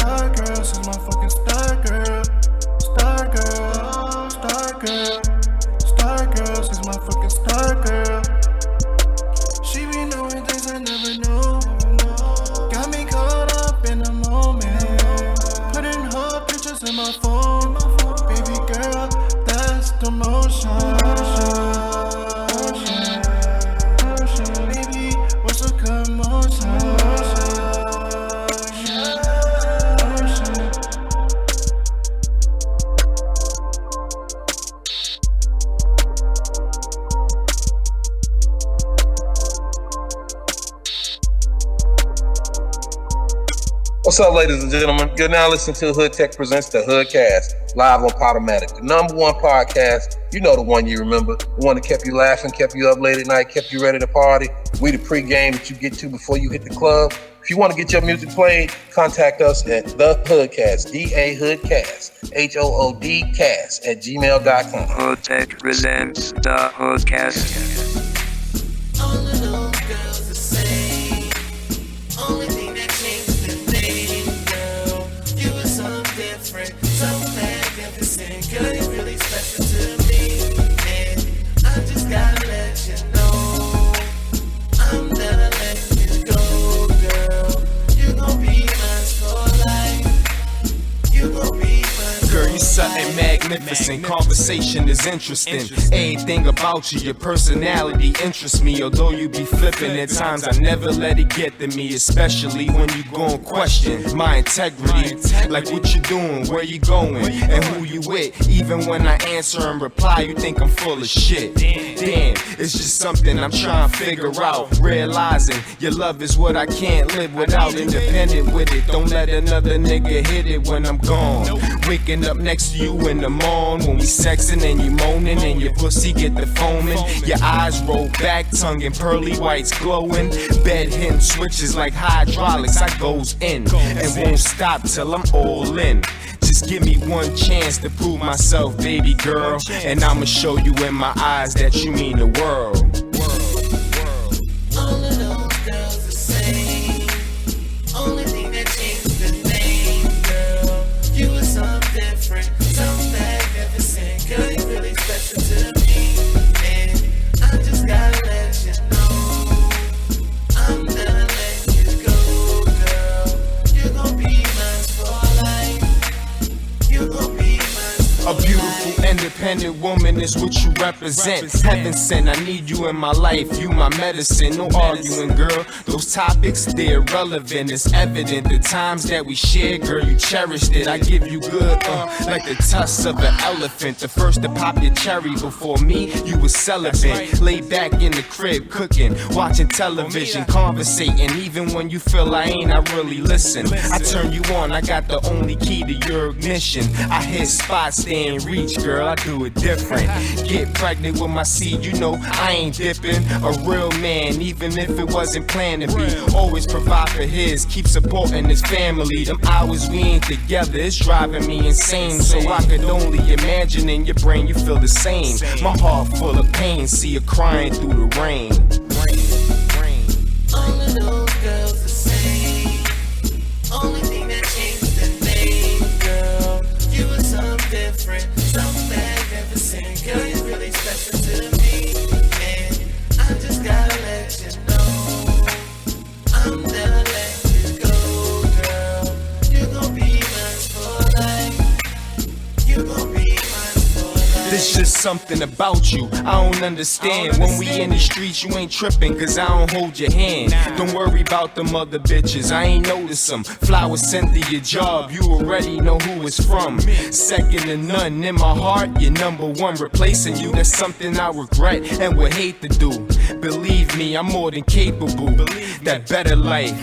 Star girl, she's my fucking star. my phone. Baby girl, that's the motion. Baby, what's a commotion? What's up, ladies and gentlemen? You're now listening to Hood Tech Presents the HoodCast, live on Podomatic, the #1 podcast. You know the one you remember, the one that kept you laughing, kept you up late at night, kept you ready to party. We the pregame that you get to before you hit the club. If you want to get your music played, contact us at the HoodCast, D-A HoodCast, HOOD cast at gmail.com. Hood Tech presents the HoodCast. All of those girls the same. Only thing that changed is the name, girl. You were so different, so magnificent. Girl, you're really special to me. And I just gotta let you know, I'm never letting you go, girl. You gon' be mine for life. You gon' be mine. Girl, you something magnificent. Conversation is interesting. Everything about you, your personality interests me. Although you be flipping at times, I never let it get to me. Especially when you gon' question my integrity. Like what you doing, where you going, and who you with. Even when I answer and reply, you think I'm full of shit. Damn, it's just something I'm trying to figure out. Realizing your love is what I can't live without. Independent with it. Don't let another nigga hit it when I'm gone. Waking up next to you in the morn when we sexing and you moaning and your pussy get the foaming. Your eyes roll back, tongue and pearly whites glowing. Bed hitting switches like hydraulics. I goes in and won't stop till I'm all in. Just give me one chance to prove myself, baby girl, and I'ma show you in my eyes that you mean the world. All of those girls the same. Only thing that changed the name, girl. You were so different, so magnificent. Girl, you're really special to me. And I just gotta let you know, I'm never letting you go, girl. You gon' be mine for life. You gon' be mine for A beautiful, independent woman is what you represent. Heaven sent, I need you in my life. You my medicine, no arguing, girl. Those topics, they're irrelevant. It's evident the times that we share, girl, you cherished it. I give you good, like the tusks of an elephant. The first to pop your cherry before me, you was celibate. Laid back in the crib, cooking, watching television, conversating. Even when you feel I ain't, I really listen. I turn you on, I got the only key to your ignition. I hit spots they ain't reach, girl, I do it different. Get pregnant with my seed, you know I ain't dipping. A real man, even if it wasn't planned to be. Always provide for his, keep supporting his family. Them hours we ain't together, it's driving me insane. So I could only imagine in your brain you feel the same. My heart full of pain, see you crying through the rain. all of those girls the same. Only thing that changed the name, girl. You were so different, so magnificent. Girl, you're really special to me. And I just gotta let you know, I'm never letting you go, girl. You gon' be mine for life. You gon' be mine for life. There's just something about you I don't understand. When we in the streets, you ain't tripping, cause I don't hold your hand. Don't worry about them other bitches, I ain't notice them. Flowers sent to your job, you already know who it's from. Second to none in my heart, you're number one. Replacing you, that's something I regret and would hate to do. Believe me, I'm more than capable. That better life,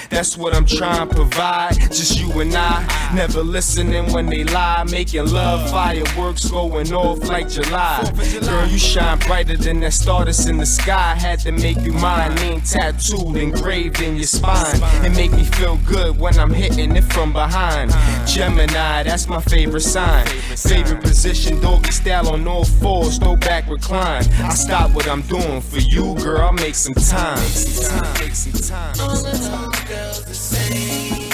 that's what I'm trying to provide. Just you and I, never listening when they lie. Making love, fireworks going off like July. Girl, you shine brighter than that stardust in the sky. Had to make you mine, name tattooed, engraved in your spine. It make me feel good when I'm hitting it from behind. Gemini, that's my favorite sign. Favorite position, doggy style on all fours, throw back recline. I stop what I'm doing for you, girl, I'll make some time. All of those girls the same.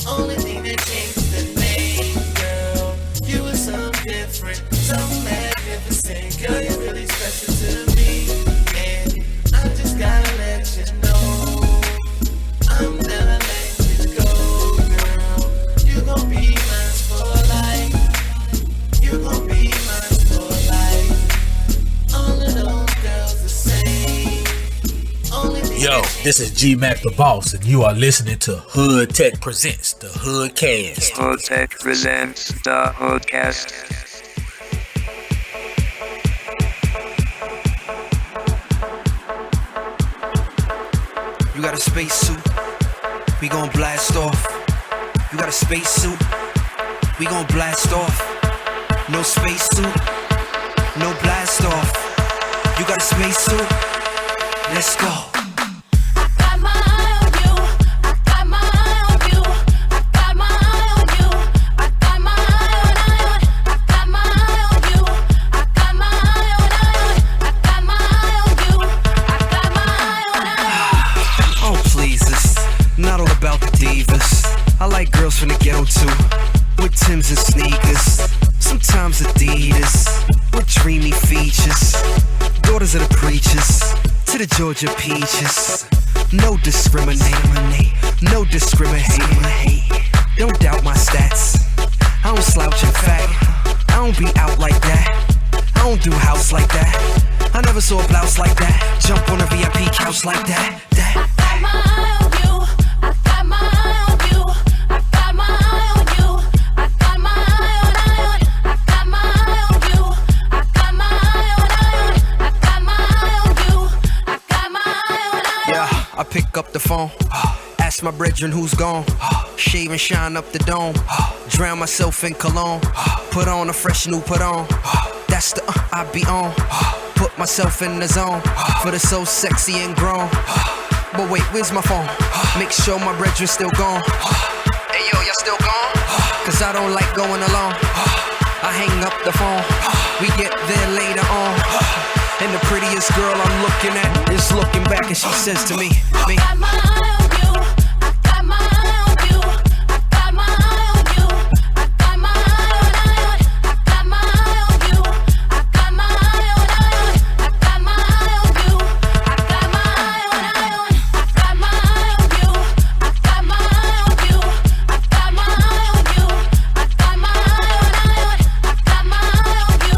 Only thing that changed the name, girl. You were so different, so magnificent. Girl, you're really special to me. And I just gotta let you know, I'm never letting you go, girl. You gon' be mine for life. This is G Mac the Boss, and you are listening to Hood Tech Presents the HoodCast. Hood Tech presents the HoodCast. You got a spacesuit, we gon' blast off. You got a spacesuit, we gon' blast off. No spacesuit, no blast off. You got a spacesuit, let's go. I like girls from the ghetto too, with Timbs and sneakers, sometimes Adidas, with dreamy features. Daughters of the preachers, to the Georgia peaches. No discriminate, no discriminate. Don't doubt my stats, I don't slouch in fact. I don't be out like that, I don't do house like that. I never saw a blouse like that, jump on a VIP couch like that. I pick up the phone, ask my brethren who's gone. Shave and shine up the dome, drown myself in cologne. Put on a fresh new put on, that's the I be on. Put myself in the zone, for the so sexy and grown. But wait, where's my phone? Make sure my brethren still gone. Hey yo, y'all still gone? Cause I don't like going alone. I hang up the phone, we get there later on. And the prettiest girl I'm looking at is looking back and she says to me, I got my eye on you, I got my eye on you, I got my eye on you, I got my eye on, I got my eye on you, I got my eye on, I got my eye on you, I got my eye on, I got my eye on you, I got my eye on you, I got my eye on you, I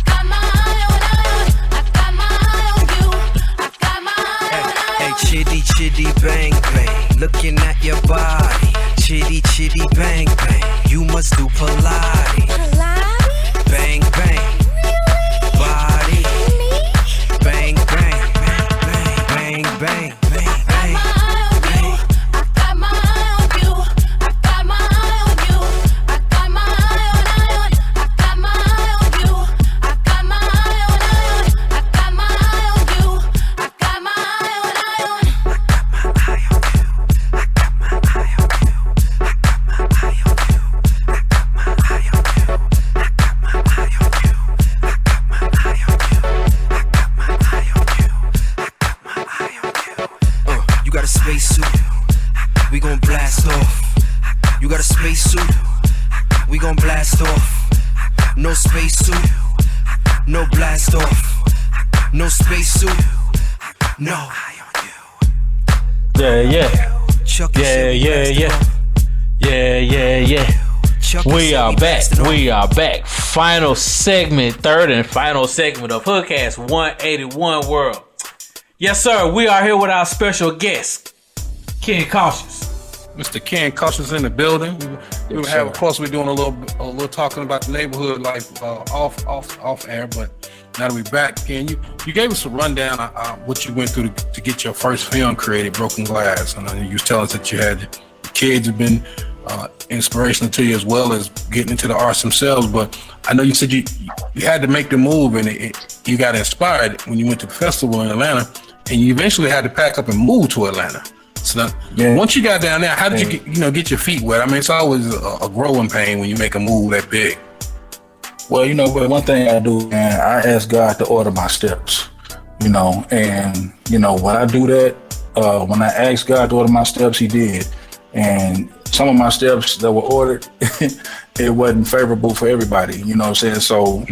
got my eye on, I got my eye on you, I got my eye on. Hey, chitty chitty bang bang, looking at your body. Chitty chitty bang bang, you must do Pilates. Bang bang, body. Bang bang, bang bang, bang bang. No spacesuit, no blast off. No spacesuit, no. Yeah. We are back. Final segment, third and final segment of HoodCast 181 World. Yes, sir. We are here with our special guest, Ken Kautious. Mr. Ken Kautious in the building. We have, of course, we're doing a little talking about the neighborhood life off air, but now that we're back, Ken, you gave us a rundown of what you went through to get your first film created, Broken Glass, and you was telling us that you had the kids have been inspirational to you as well as getting into the arts themselves. But I know you said you had to make the move, and you got inspired when you went to the festival in Atlanta, and you eventually had to pack up and move to Atlanta. So once you got down there, how did you get your feet wet? I mean, it's always a growing pain when you make a move that big. Well, but one thing I do, man, I ask God to order my steps, and when I do that, when I asked God to order my steps, he did. And some of my steps that were ordered, it wasn't favorable for everybody, you know what I'm saying? So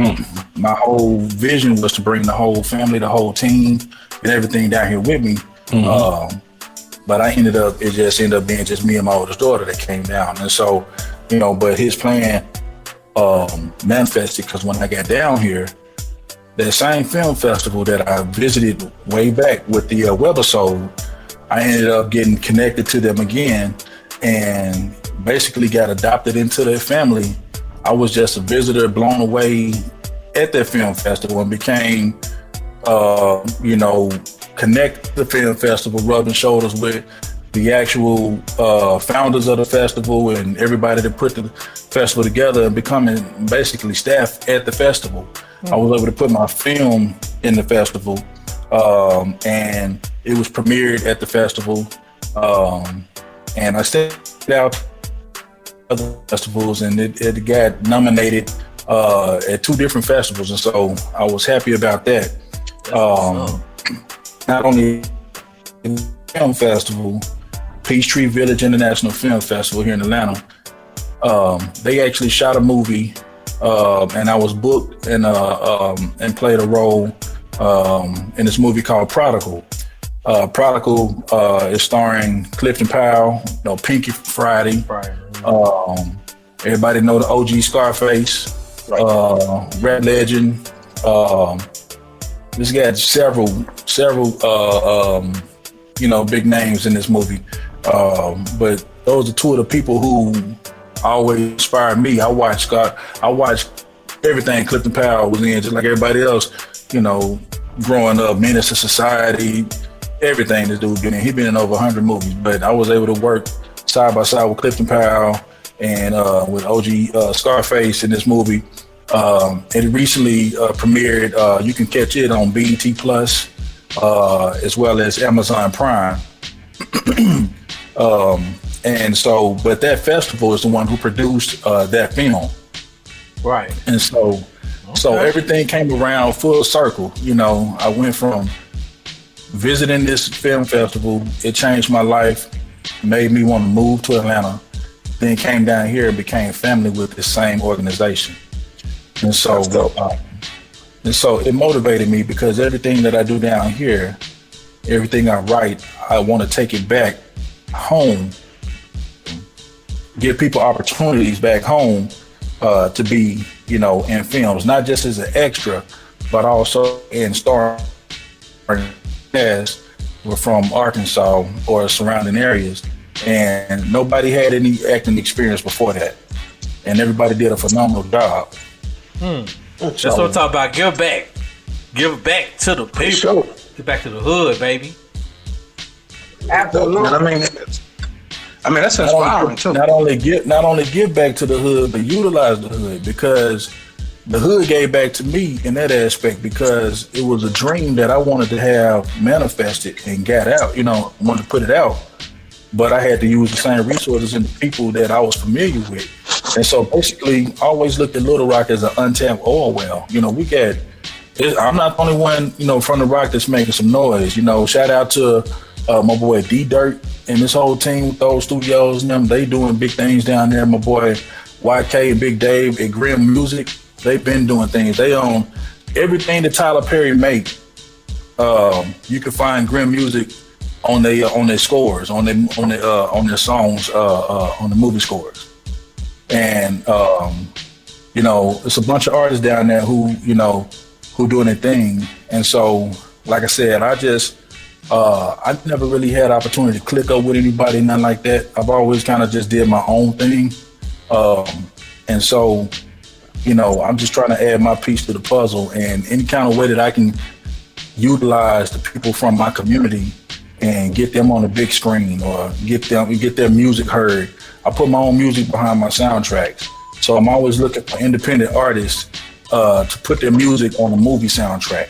my whole vision was to bring the whole family, the whole team, and everything down here with me. But it just ended up being just me and my oldest daughter that came down. And so, but his plan manifested because when I got down here, that same film festival that I visited way back with the Webisode, I ended up getting connected to them again and basically got adopted into their family. I was just a visitor, blown away at that film festival, and became, connected to the film festival, rubbing shoulders with the actual founders of the festival and everybody that put the festival together, and becoming basically staff at the festival. I was able to put my film in the festival, and it was premiered at the festival. And I stepped out other festivals, and it got nominated at 2 different festivals, and so I was happy about that. Not only the film festival, Peachtree Village International Film Festival here in Atlanta, they actually shot a movie, and I was booked and played a role in this movie called Prodigal. Prodigal is starring Clifton Powell, Pinky Friday. Everybody know the OG Scarface, Red Legend. This got several big names in this movie. But those are 2 of the people who always inspired me. I watched everything Clifton Powell was in, just like everybody else, growing up, Menace to Society, everything this dude been in. He's been in over 100 movies, but I was able to work side by side with Clifton Powell and with OG Scarface in this movie. It recently premiered. You can catch it on BET Plus, as well as Amazon Prime. But that festival is the one who produced that film. Right. And so everything came around full circle. I went from visiting this film festival. It changed my life, made me want to move to Atlanta. Then came down here and became family with the same organization. And so it motivated me, because everything that I do down here, everything I write, I want to take it back home, give people opportunities back home to be, in films, not just as an extra, but also in starring cast. We're from Arkansas or surrounding areas, and nobody had any acting experience before that, and everybody did a phenomenal job. That's what I'm talking about. Give back to the people. Sure. Get back to the hood, baby. Absolutely. I mean that's inspiring too. Not only give back to the hood, but utilize the hood, because the hood gave back to me in that aspect, because it was a dream that I wanted to have manifested and got out. Wanted to put it out, but I had to use the same resources and the people that I was familiar with. And so basically, I always looked at Little Rock as an untapped oil well. I'm not the only one, from the Rock that's making some noise. Shout out to my boy D Dirt and this whole team with those studios and them. They doing big things down there. My boy YK and Big Dave at Grim Music. They've been doing things. They own everything that Tyler Perry make. You can find Grim Music on their scores, on their songs, on the movie scores. And it's a bunch of artists down there who doing their thing. And so, like I said, I never really had opportunity to click up with anybody, nothing like that. I've always kind of just did my own thing. And so, I'm just trying to add my piece to the puzzle, and any kind of way that I can utilize the people from my community and get them on the big screen, or get their music heard. I put my own music behind my soundtracks. So I'm always looking for independent artists to put their music on a movie soundtrack.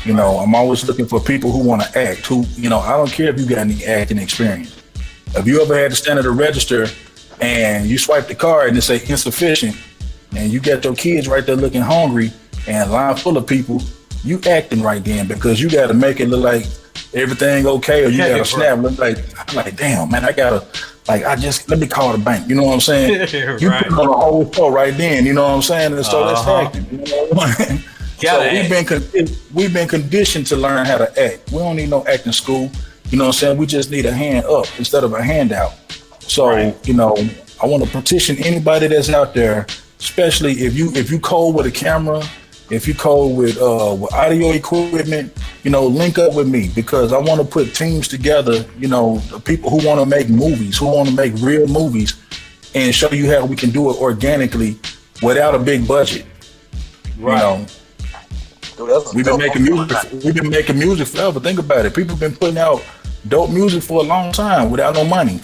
I'm always looking for people who want to act, I don't care if you got any acting experience. If you ever had to stand at a register and you swipe the card and it say insufficient, and you got your kids right there looking hungry and a line full of people, you acting right then, because you got to make it look like everything okay, or you got to snap, look like, I'm like, damn, man, I got to, let me call the bank. You know what I'm saying? You Right. put on a whole show right then. You know what I'm saying? And so that's acting. You know what I'm saying? We've been conditioned to learn how to act. We don't need no acting school. You know what I'm saying? We just need a hand up instead of a handout. So, I want to petition anybody that's out there, especially if you cold with a camera, if you code with audio equipment, link up with me because I want to put teams together, the people who want to make movies, who want to make real movies and show you how we can do it organically without a big budget. Right. Dude, we've been making music forever. Think about it. People have been putting out dope music for a long time without no money.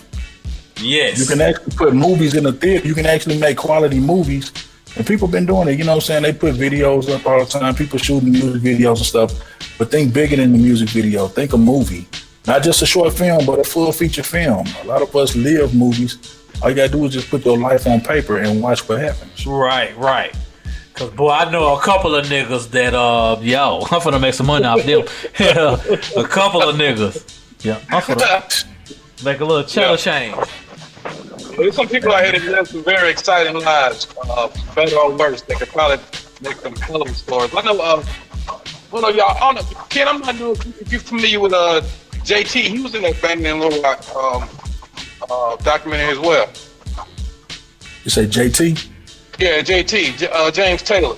Yes. You can actually put movies in the theater. You can actually make quality movies. And people been doing it, They put videos up all the time. People shooting music videos and stuff. But think bigger than the music video. Think a movie. Not just a short film, but a full feature film. A lot of us live movies. All you gotta do is just put your life on paper and watch what happens. Right. Cause boy, I know a couple of niggas that I'm finna make some money off them. A couple of niggas. Yeah, I'm finna make a little cheddar change. There's some people out here that live some very exciting lives, better or worse. They could probably make some hell of stories. I know, y'all. I don't know, Ken. I'm not know if you're familiar with JT. He was in that Bang in Little Rock documentary as well. You say JT? Yeah, JT, James Taylor.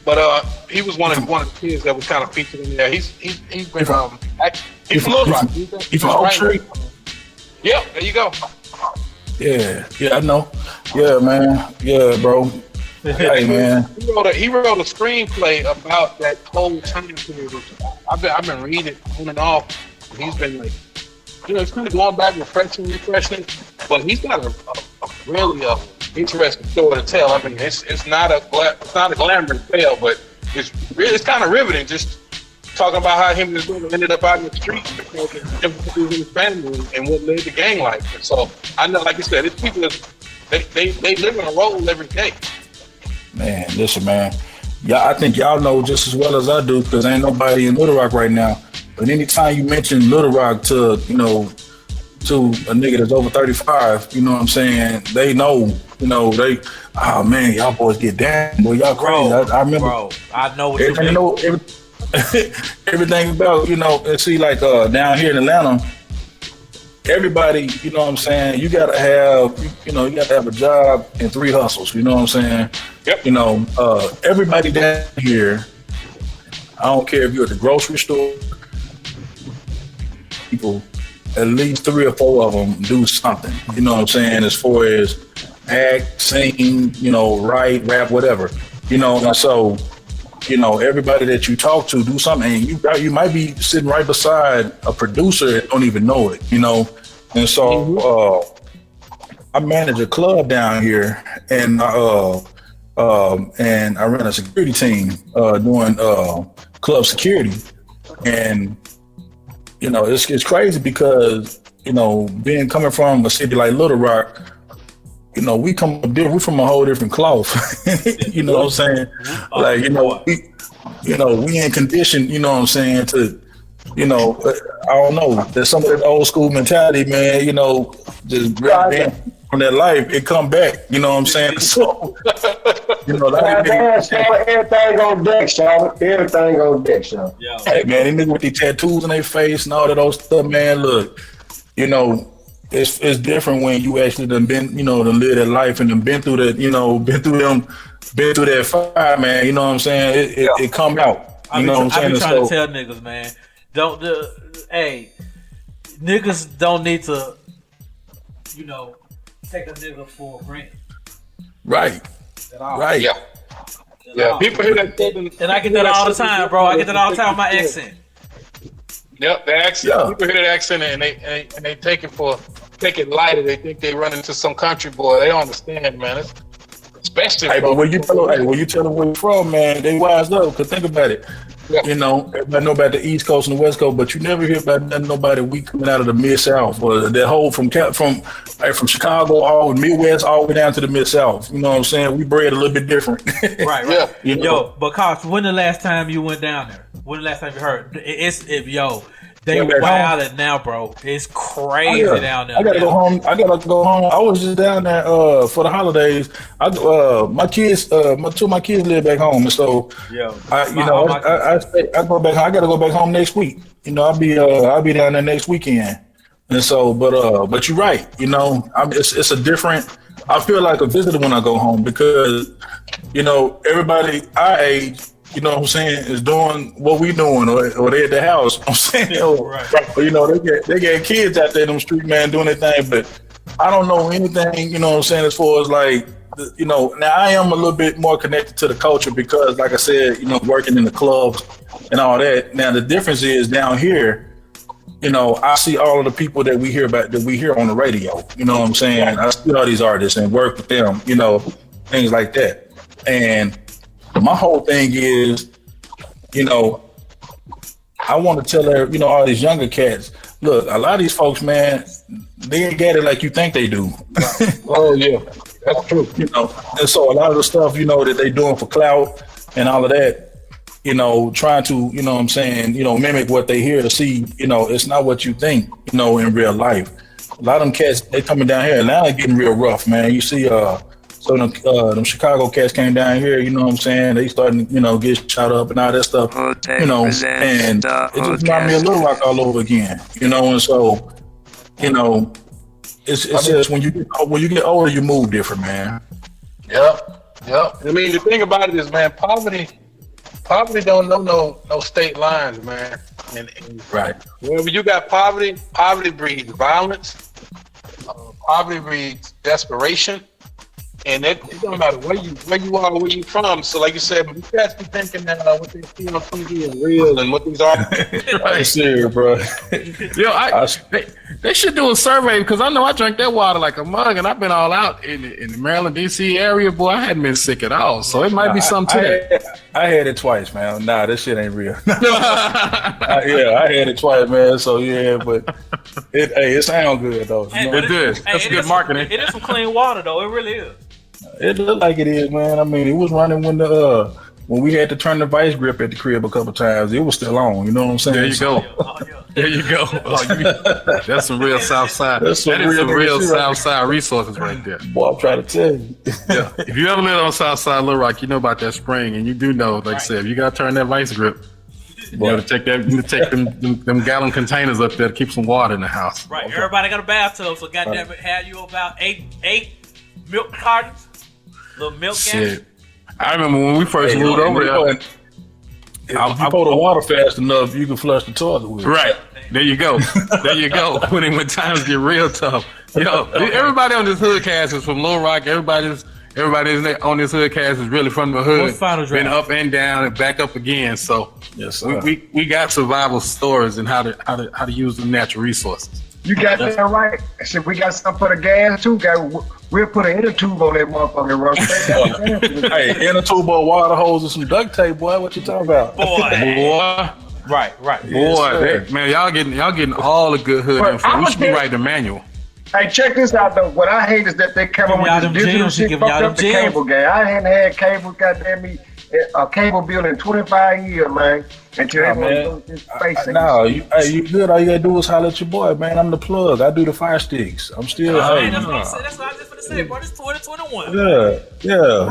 But he was one of the kids that was kind of featured in there. He's been he's from Little Rock. He's from Oak Tree. Yep, there you go. Yeah, I know. Yeah, man. Yeah, bro. Hey, man. He wrote a screenplay about that whole time period. I've been reading it on and off. He's been like, it's kind of going back, refreshing. But he's got a really interesting story to tell. I mean, it's not a glamorous tale, but it's kind of riveting. Just talking about how him and his brother ended up out in the street because of difficulties in his family and what led to gang life. And so I know, like you said, it's people that they live in a role every day. Man, listen, man. Yeah, I think y'all know just as well as I do because ain't nobody in Little Rock right now. But anytime you mention Little Rock to a nigga that's over 35, you know what I'm saying? They know, oh man, y'all boys get down, boy, y'all crazy. I remember. Bro, I know what you mean. Everything about, and see, like down here in Atlanta, everybody, you know what I'm saying, you gotta have a job and 3 hustles, you know what I'm saying? Yep. Everybody down here, I don't care if you're at the grocery store, people, at least 3 or 4 of them do something, you know what I'm saying, as far as act, sing, write, rap, whatever, and so, everybody that you talk to do something, and you might be sitting right beside a producer that don't even know it, and so I manage a club down here, and I run a security team doing club security, and it's crazy because coming from a city like Little Rock, we from a whole different cloth. You know what I'm saying? Like, we ain't conditioned, you know what I'm saying, to, I don't know, there's some of that old school mentality, man, just from that life, it come back, you know what I'm saying? So, everything on deck, Sean. Everything on deck, Sean. Hey, man, they niggas with these tattoos on their face and all that old stuff, man, look, it's different when you actually done been, done lived that life and done been through that, been through that fire, man. You know what I'm saying? It come out. You know what I'm saying? I be trying to tell niggas, man, niggas don't need to, take a nigga for granted. Right. Right. Yeah. People hear that, and I get that all the time, bro. I get that all the time with my accent. Yep, the accent. Yeah. People hear that accent and they take it lighter. They think they run into some country boy. They don't understand, man. Especially. Hey, but when you tell them where you're from, man, they wise up. Cause think about it. Yeah. Everybody know about the East Coast and the West Coast, but you never hear about nobody. We coming out of the Mid South or that whole from Chicago, all Midwest, all the way down to the Mid South. You know what I'm saying? We bred a little bit different. Right. Yeah. Yo, but Kosh, when the last time you went down there? When the last time you heard? They wildin' now, bro. It's crazy down there. I gotta go home. I was just down there for the holidays. My two of my kids live back home, and so I go back. I gotta go back home next week. I'll be down there next weekend. And so, but you're right. It's a different I feel like a visitor when I go home because, you know, everybody our age, you know what I'm saying, is doing what we doing, or they're at the house. You know what I'm saying, or, you know, they get kids out there, them street man doing their thing, but I don't know anything. You know what I'm saying, as far as like, you know, now I am a little bit more connected to the culture because, like I said, you know, working in the clubs and all that. Now the difference is down here. You know, I see all of the people that we hear on the radio. You know what I'm saying? I see all these artists and work with them, you know, things like that. And my whole thing is, you know, I want to tell you know, all these younger cats, look, a lot of these folks, man, they ain't get it like you think they do. Oh yeah, that's true. You know, and so a lot of the stuff, you know, that they doing for clout and all of that, you know, trying to, you know what I'm saying, you know, mimic what they hear to see, you know, it's not what you think, you know, in real life. A lot of them cats, they coming down here, now they're getting real rough, man. You see, so them Chicago cats came down here, you know what I'm saying, they starting, you know, get shot up and all that stuff, you know, and it just reminded me of Little Rock all over again, you know, and so, you know, it's just when you get older, you move different, man. Yep. I mean, the thing about it is, man, poverty don't know no state lines, man. And right. Wherever you got poverty breeds violence. Poverty breeds desperation, and it don't matter where you are, where you from. So, like you said, but you guys be thinking that what they see on TV is real and what these are. Right, serious, bro. Yo, they should do a survey because I know I drank that water like a mug, and I've been all out in the Maryland, D.C. area, boy. I hadn't been sick at all, so it might be something to that. I had it twice, man. Nah, this shit ain't real. I had it twice, man. So yeah, but it sounds good though. Hey, it does. That's good marketing. It is some clean water though. It really is. It looked like it is, man. I mean, it was running when we had to turn the vice grip at the crib a couple times. It was still on. You know what I'm saying? There you go. There you go. That's some real South Side. That is some real South Side resources right there. Boy, I'm trying to tell you. Yeah. If you ever lived on South Side Little Rock, you know about that spring, and you do know, like I said, if you got to turn that vice grip, you got to take them gallon containers up there to keep some water in the house. Right. Okay. Everybody got a bathtub, so goddamn it, had you about eight milk cartons, little milk gallons. I remember when we first moved over there. If you pour the water fast enough, you can flush the toilet with it. Right. There you go. When times get real tough. Yo, everybody on this HoodCast is from Little Rock. Everybody on this HoodCast is really from the hood. Been up and down and back up again. So yes, we got survival stories and how to use the natural resources. You got that right. I said we got some for the gas too. We'll put an inner tube on that motherfucking road. Hey, inner tube of water hose and some duct tape, boy. What you talking about, boy? Right. Boy, man, y'all getting all the good hood info. We should be writing the manual. Hey, check this out though. What I hate is that they come up with this digital shit, fucked up the cable game. I hadn't had cable, goddamn me, a cable bill in 25 years, man. Until everyone goes space. No, you good. All you gotta do is holler at your boy, man. I'm the plug. I do the fire sticks. I'm still. That's what I just want to say, bro. It's 2021. Yeah.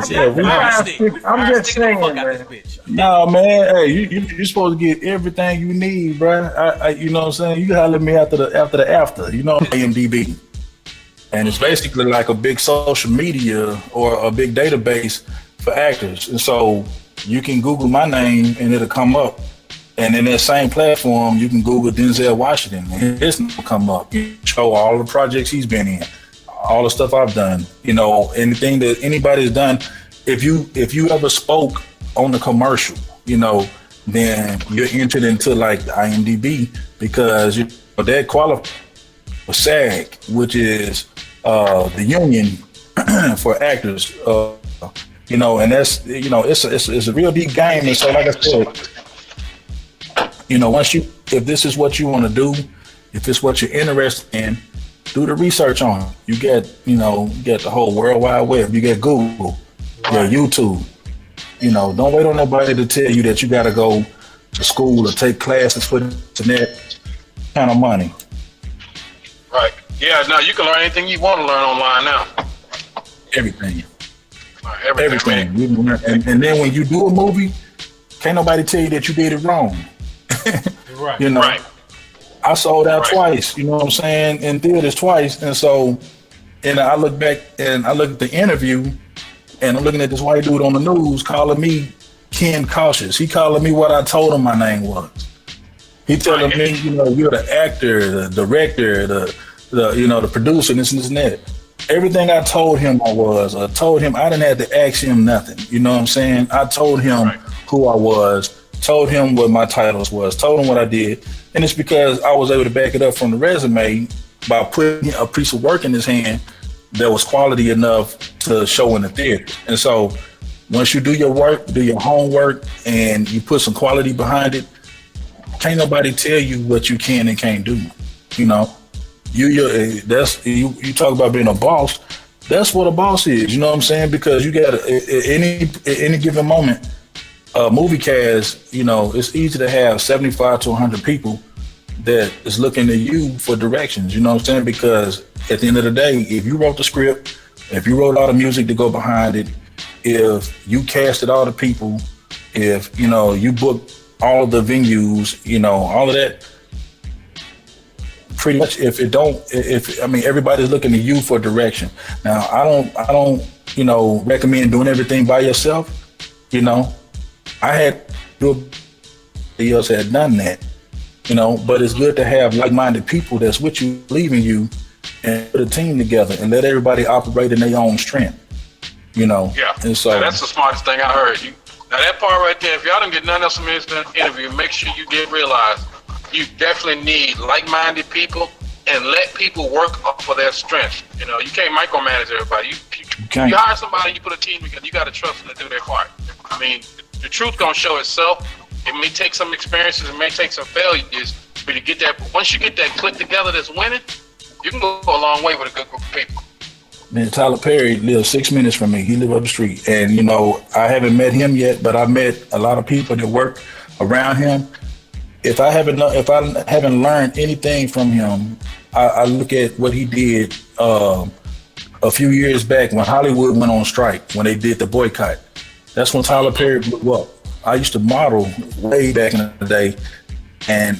I'm just saying, man. No, man. Hey, you supposed to get everything you need, bro. You know what I'm saying? You can holler at me after the you know, IMDb. And it's basically like a big social media or a big database for actors. And so you can Google my name and it'll come up. And in that same platform, you can Google Denzel Washington and his name will come up. You show all the projects he's been in, all the stuff I've done, you know, anything that anybody's done. If you ever spoke on the commercial, you know, then you're entered into like the IMDb because that qualifies for SAG, which is the union for actors. You know, and that's, you know, it's a real deep game. And so, like I said, you know, if this is what you want to do, if it's what you're interested in, do the research on it. You get the whole World Wide Web. You get Google, your YouTube. You know, don't wait on nobody to tell you that you got to go to school or take classes for that kind of money. Right. Yeah. No, you can learn anything you want to learn online now. Everything. And then when you do a movie, can't nobody tell you that you did it wrong. Right. You know, I sold out twice, you know what I'm saying, in theaters twice. And so, And I look back and I look at the interview, and I'm looking at this white dude on the news calling me Ken Kautious. He calling me what I told him my name was. He telling me, you're the actor, the director, the producer, this and that. Everything I told him I didn't have to ask him nothing. You know what I'm saying? I told him who I was, told him what my titles was, told him what I did. And it's because I was able to back it up from the resume by putting a piece of work in his hand that was quality enough to show in the theater. And so once you do your work, do your homework, and you put some quality behind it, can't nobody tell you what you can and can't do. You talk about being a boss. That's what a boss is. You know what I'm saying? Because you got any given moment, movie cast. It's easy to have 75 to 100 people that is looking to you for directions. You know what I'm saying? Because at the end of the day, if you wrote the script, if you wrote all the music to go behind it, if you casted all the people, if you booked all of the venues, all of that. Pretty much, everybody's looking to you for direction. Now, I don't, recommend doing everything by yourself. I had somebody else had done that, but it's good to have like-minded people that's with you, leaving you, and put a team together and let everybody operate in their own strength. Yeah. And so that's the smartest thing I heard. Now that part right there, if y'all don't get none else from this interview, make sure you did realize you definitely need like-minded people and let people work up for their strengths. You can't micromanage everybody. You hire somebody, you put a team together, you got to trust them to do their part. The truth gonna show itself. It may take some experiences, it may take some failures, but you get that. Once you get that click together that's winning, you can go a long way with a good group of people. Man, Tyler Perry lives 6 minutes from me. He lives up the street, and I haven't met him yet, but I met a lot of people that work around him. If I haven't learned anything from him, I look at what he did a few years back when Hollywood went on strike, when they did the boycott. That's when Tyler Perry blew up. I used to model way back in the day, and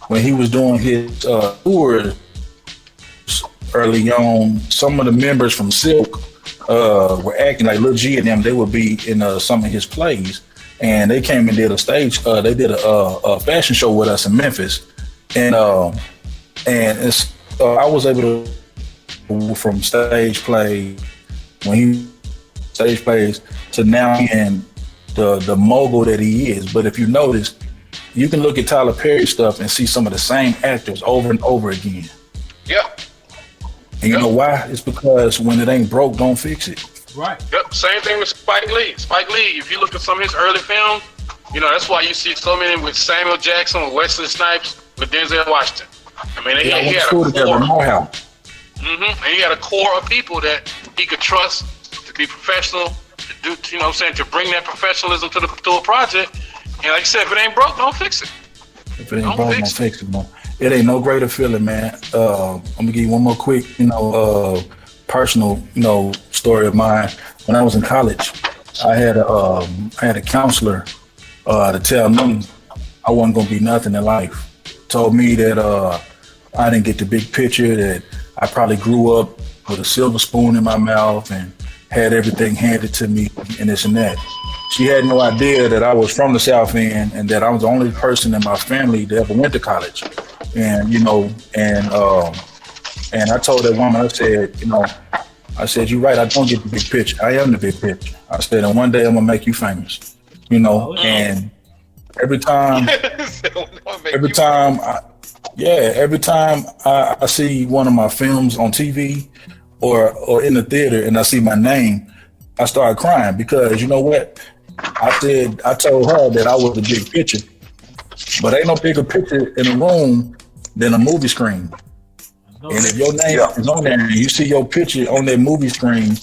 when he was doing his tour early on, some of the members from Silk were acting like Lil G and them. They would be in some of his plays, and they came and did a stage. They did a fashion show with us in Memphis, and I was able to from stage play when he stage plays to now and the mogul that he is. But if you notice, you can look at Tyler Perry stuff and see some of the same actors over and over again. Yeah. And you know why? It's because when it ain't broke, don't fix it. Right. Yep. Same thing with Spike Lee. Spike Lee, if you look at some of his early films, that's why you see so many with Samuel Jackson, with Wesley Snipes, with Denzel Washington. He had a core. And he had a core of people that he could trust to be professional, to do, to bring that professionalism to a project. And like I said, if it ain't broke, don't fix it. If it ain't broke, don't fix it, man. It ain't no greater feeling, man. I'm gonna give you one more quick, personal, story of mine. When I was in college, I had a counselor to tell me I wasn't gonna be nothing in life. Told me that I didn't get the big picture, that I probably grew up with a silver spoon in my mouth and had everything handed to me and this and that. She had no idea that I was from the South End and that I was the only person in my family that ever went to college. And I told that woman, I said, you're right, I don't get the big picture. I am the big picture. I said, and one day I'm gonna make you famous. And every time I see one of my films on TV or in the theater and I see my name, I start crying because you know what? I told her that I was the big picture, but ain't no bigger picture in a room than a movie screen. And if your name is on there and you see your picture on that movie screen,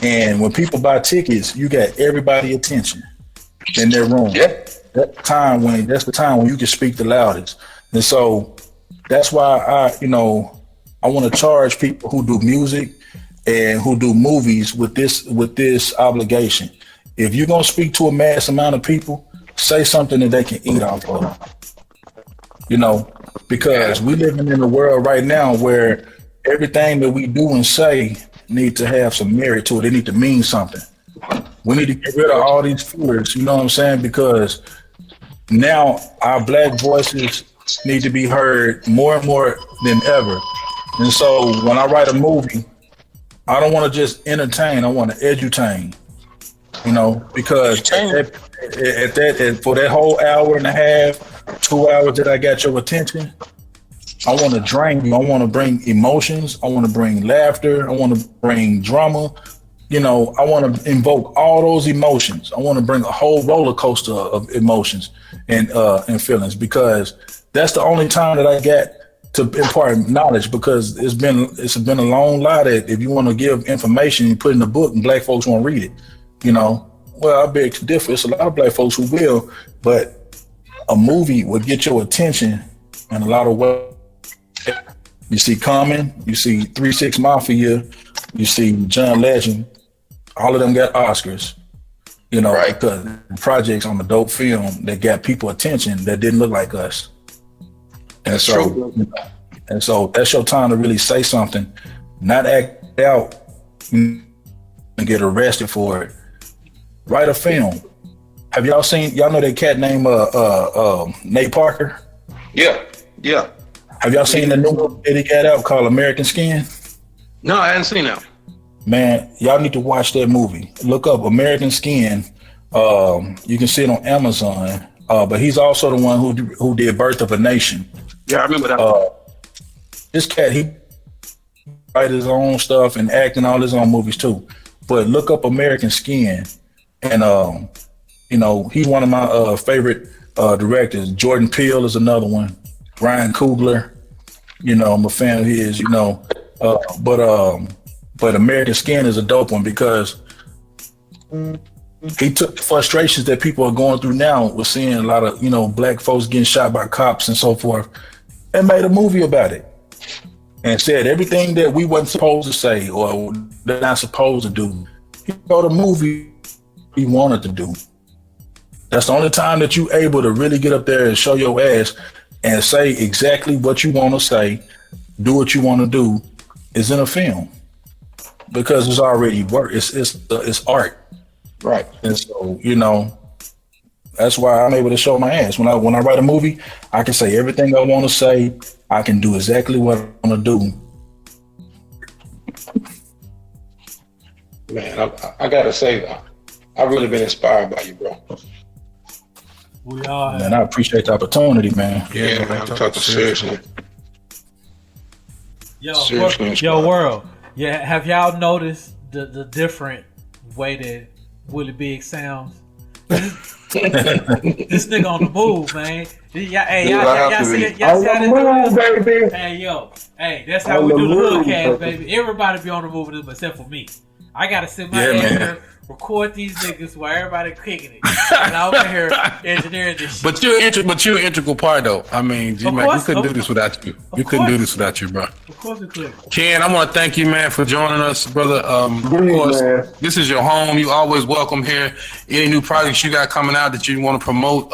and when people buy tickets, you got everybody's attention in their room. That's the time when you can speak the loudest. And so that's why I want to charge people who do music and who do movies with this obligation. If you're gonna speak to a mass amount of people, say something that they can eat off of. Because we living in a world right now where everything that we do and say need to have some merit to it. It need to mean something. We need to get rid of all these fillers, you know what I'm saying? Because now our black voices need to be heard more and more than ever. And so when I write a movie, I don't want to just entertain, I want to edutain, you know, because for that whole hour and a half, 2 hours that I got your attention, I want to drain you. I want to bring emotions. I want to bring laughter. I want to bring drama. You know, I want to invoke all those emotions. I want to bring a whole roller coaster of emotions and feelings, because that's the only time that I get to impart knowledge, because it's been a long lie that if you want to give information, you put in a book and black folks won't read it. You know, well, I beg to differ. It's a lot of black folks who will, but a movie will get your attention in a lot of ways. You see Common, you see 3 6 Mafia, you see John Legend. All of them got Oscars, you know, because projects on the dope film that got people attention that didn't look like us. And so that's your time to really say something, not act out and get arrested for it. Write a film. Have y'all know that cat named Nate Parker? Yeah. Have y'all seen the new one that he got out called American Skin? No, I hadn't seen that. Man, y'all need to watch that movie. Look up American Skin. You can see it on Amazon. But he's also the one who did Birth of a Nation. Yeah, I remember that. This cat, he write his own stuff and act in all his own movies too. But look up American Skin, and you know, he's one of my favorite directors. Jordan Peele is another one. Ryan Coogler, you know, I'm a fan of his. You know, but American Skin is a dope one because he took the frustrations that people are going through now with seeing a lot of, you know, black folks getting shot by cops and so forth, and made a movie about it and said everything that we wasn't supposed to say or they're not supposed to do. He wrote a movie he wanted to do. That's the only time that you able to really get up there and show your ass and say exactly what you want to say, do what you want to do, is in a film, because it's already work. It's art. Right. And so, you know, that's why I'm able to show my ass. When I write a movie, I can say everything I want to say. I can do exactly what I want to do. Man, I gotta say, I've really been inspired by you, bro. We all Man, I appreciate the opportunity, man. Yeah, man, I'm talking seriously. Yo, world. Yeah, have y'all noticed the different way that Willie Big sounds? This nigga on the move, man. Y'all see it? Y'all see how this dude? Hey, yo. Hey, that's how we do the HoodCast, baby. Everybody be on the move with them except for me. I gotta sit my ass here, record these niggas while everybody kicking it. And I'm over here engineering this shit. But you're an integral part, though. I mean, G-Man, we couldn't do this without you. We couldn't do this without you, bro. Of course we could. Ken, I want to thank you, man, for joining us, brother. Of course, this is your home. You always welcome here. Any new projects you got coming out that you want to promote,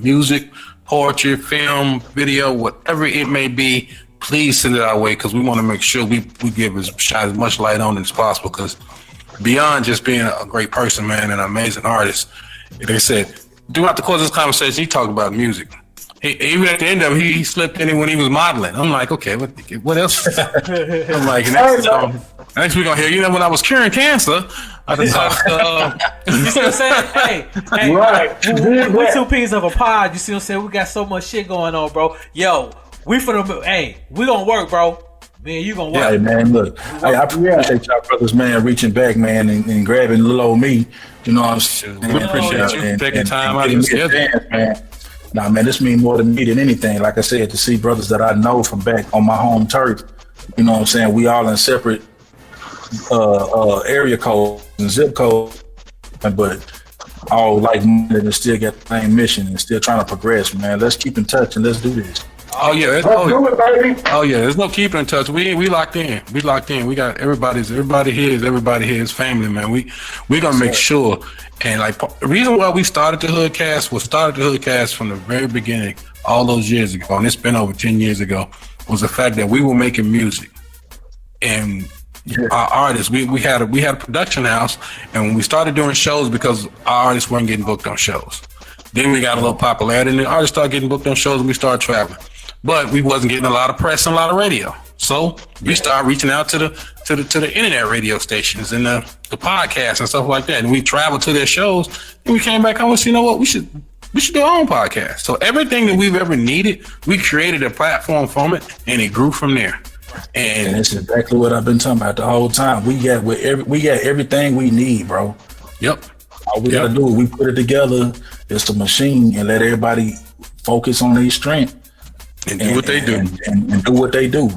music, poetry, film, video, whatever it may be, please send it our way, because we want to make sure we shine as much light on it as possible, because beyond just being a great person, man, and an amazing artist, like I said, throughout the course of this conversation, he talked about music. Even at the end of it, he slipped in it when he was modeling. I'm like, okay, what else? I'm like, next we're gonna hear, you know, when I was curing cancer, I just you see what I'm saying? Hey, right. We two peas of a pod. You see what I'm saying? We got so much shit going on, bro. Yo, we gonna work, bro. Man, you gonna work. Yeah, man, look, I appreciate y'all brothers, man, reaching back, man, and grabbing little old me. You know what I'm saying? We appreciate you taking time out of your schedule, man. Nah, man, this means more to me than anything. Like I said, to see brothers that I know from back on my home turf, you know what I'm saying? We all in separate area codes and zip codes, but all like-minded and still got the same mission and still trying to progress, man. Let's keep in touch and let's do this. Oh yeah, there's no keeping in touch. We locked in. We got everybody here is family, man. We gonna make sure. And like the reason why we started the HoodCast from the very beginning, all those years ago, and it's been over 10 years ago, was the fact that we were making music. and our artists, we had a production house, and when we started doing shows, because our artists weren't getting booked on shows, then we got a little popularity, and the artists started getting booked on shows, and we started traveling. But we wasn't getting a lot of press and a lot of radio, so we started reaching out to the internet radio stations and the podcasts and stuff like that, and we traveled to their shows, and we came back home and said, you know what, we should do our own podcast. So everything that we've ever needed, we created a platform from it, and it grew from there. And that's exactly what I've been talking about the whole time. We got everything we need, bro. Yep. All we gotta do is we put it together. It's a machine, and let everybody focus on their strength and do what they do, and do what they do.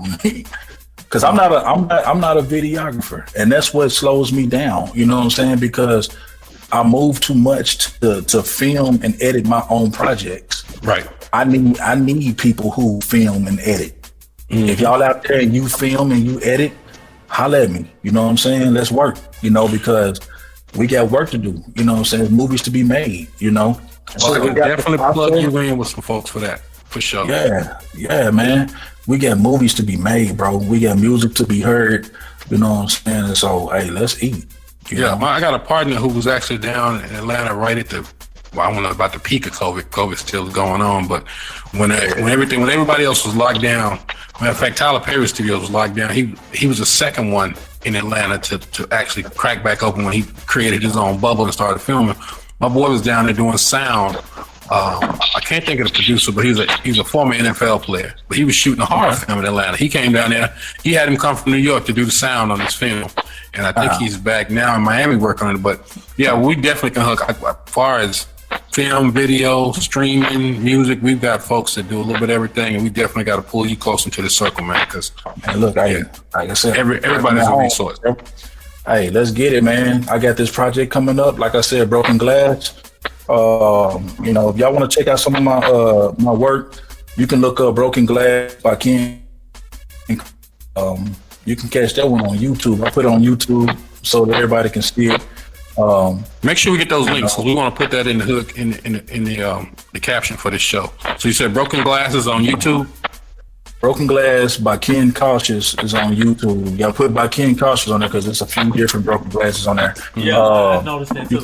Because I'm not a videographer, and that's what slows me down. You know what I'm saying? Because I move too much to film and edit my own projects. Right. I need people who film and edit. Mm-hmm. If y'all out there and you film and you edit, holla at me. You know what I'm saying? Let's work. Because we got work to do. You know what I'm saying? There's movies to be made. Well, so I can definitely plug you in with some folks for that, for sure. Yeah, man. We got movies to be made, bro. We got music to be heard. You know what I'm saying? And so, hey, let's eat. I got a partner who was actually down in Atlanta right at the, I don't know about the peak of COVID. COVID still going on, but when everybody else was locked down, matter of fact, Tyler Perry Studios was locked down. He was the second one in Atlanta to actually crack back open when he created his own bubble and started filming. My boy was down there doing sound. I can't think of the producer, but he's a former NFL player. But he was shooting a horror film in Atlanta. He came down there. He had him come from New York to do the sound on this film. And I think he's back now in Miami working on it. But yeah, we definitely can hook. As far as film, video, streaming, music, we've got folks that do a little bit of everything, and we definitely got to pull you close into the circle, man. Because look, like I said, everybody's a resource. Hey, let's get it, man. I got this project coming up. Like I said, Broken Glass. If y'all want to check out some of my work, you can look up Broken Glass by Ken. You can catch that one on YouTube. I put it on YouTube so that everybody can see it. Make sure we get those links. So we want to put that in the hook in the caption for this show. So you said Broken Glass is on YouTube. Broken Glass by Ken Kautious is on YouTube. Y'all put by Ken Kautious on there because there's a few different Broken Glasses on there. Yeah, I noticed that too.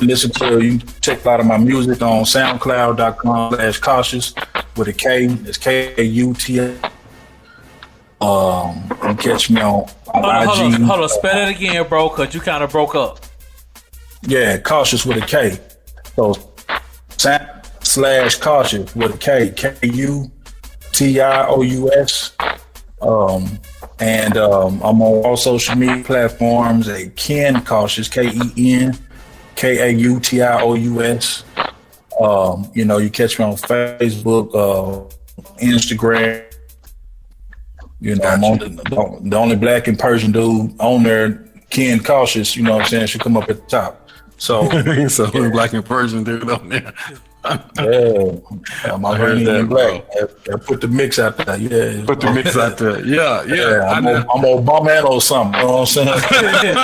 You can check a lot of my music on SoundCloud.com/Kautious with a K. It's Kauti. You can catch me on IG. Hold on, spell it again, bro, because you kind of broke up. Yeah, Kautious with a K. So /Kautious with a K. KUTIOUS. And I'm on all social media platforms at Ken Kautious, KENKAUTIOUS. You catch me on Facebook, Instagram. I'm on the only black and Persian dude on there, Ken Kautious, you know what I'm saying, should come up at the top. So black and Persian dude on there. My Persian black. I put the mix out there. Yeah, put the mix out there. Yeah. I'm Obama and Osama. You know what I'm saying?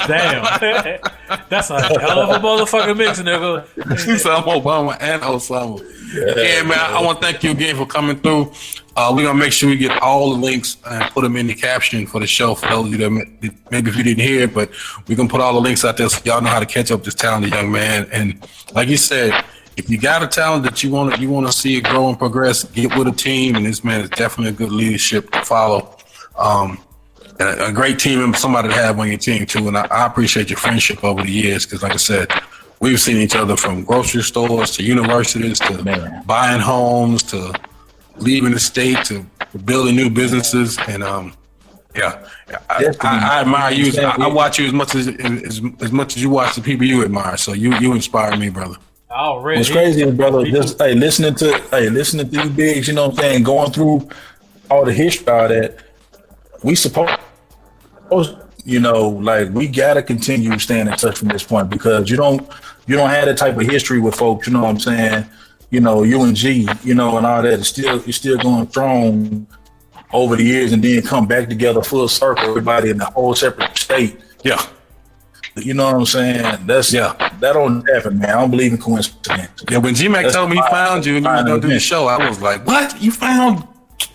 Damn, that's a hell of a motherfucking mix, nigga. So I'm Obama and Osama. Yeah, man. I want to thank you again for coming through. We're gonna make sure we get all the links and put them in the caption for the show for those of you that maybe if you didn't hear it, but we can put all the links out there so y'all know how to catch up with this talented young man. And like you said, if you got a talent that you want to see it grow and progress, get with a team. And this man is definitely a good leadership to follow. And a great team and somebody to have on your team too. And I appreciate your friendship over the years because, like I said, we've seen each other from grocery stores to universities to buying homes to leaving the state to building new businesses. And I admire you. I watch you as much as you watch the people you admire. So you inspire me, brother. Already. What's crazy is, brother, just listening to you bigs, you know what I'm saying, going through all the history of that, we supposed, we gotta continue staying in touch from this point because you don't have that type of history with folks, you know what I'm saying? You and G, and all that. You're still going strong over the years and then come back together full circle, everybody in a whole separate state. Yeah. You know what I'm saying? That don't happen, man. I don't believe in coincidence. Yeah, when G-Mac told me he found you and you were going to do the show, I was like, what? You found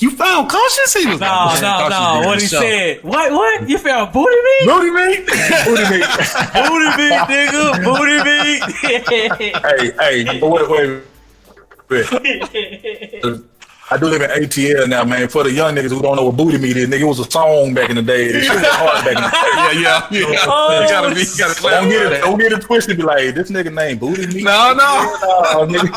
You found Cautious? He was No. What he said? What? You found booty meat? Booty meat? Booty meat. Booty meat, nigga. Booty meat. Hey, wait. I do live in ATL now, man. For the young niggas who don't know what booty meat is, nigga, it was a song back in the day. This shit was hard back in the day. Yeah. Oh, you gotta don't get it twisted. Be like, this nigga named Booty Meat. No. Nigga.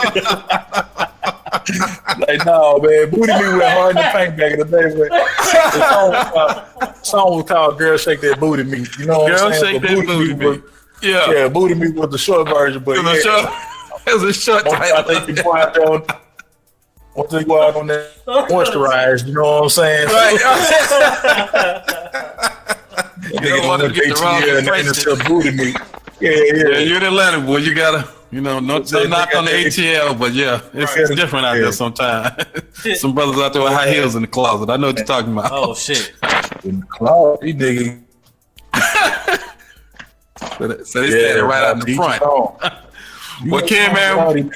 Like, no, man. Booty Meat went hard in the paint back in the day. The song was called "Girl Shake That Booty Meat." You know what I'm saying? Girl Shake That Booty Meat. Yeah, Booty Meat was the short version, but it was a short title. I think you go out there. Once they go out on that moisturized, you know what I'm saying? Right. You don't want to get the wrong impression. Booty meat. Yeah. You're in Atlanta, boy. You gotta, no knock on the ATL, but it's different out there sometimes. Some brothers out there with high heels in the closet. I know what you're talking about. Oh shit. In the closet, these niggas. So they stand right out in the front. Well, Ken, man.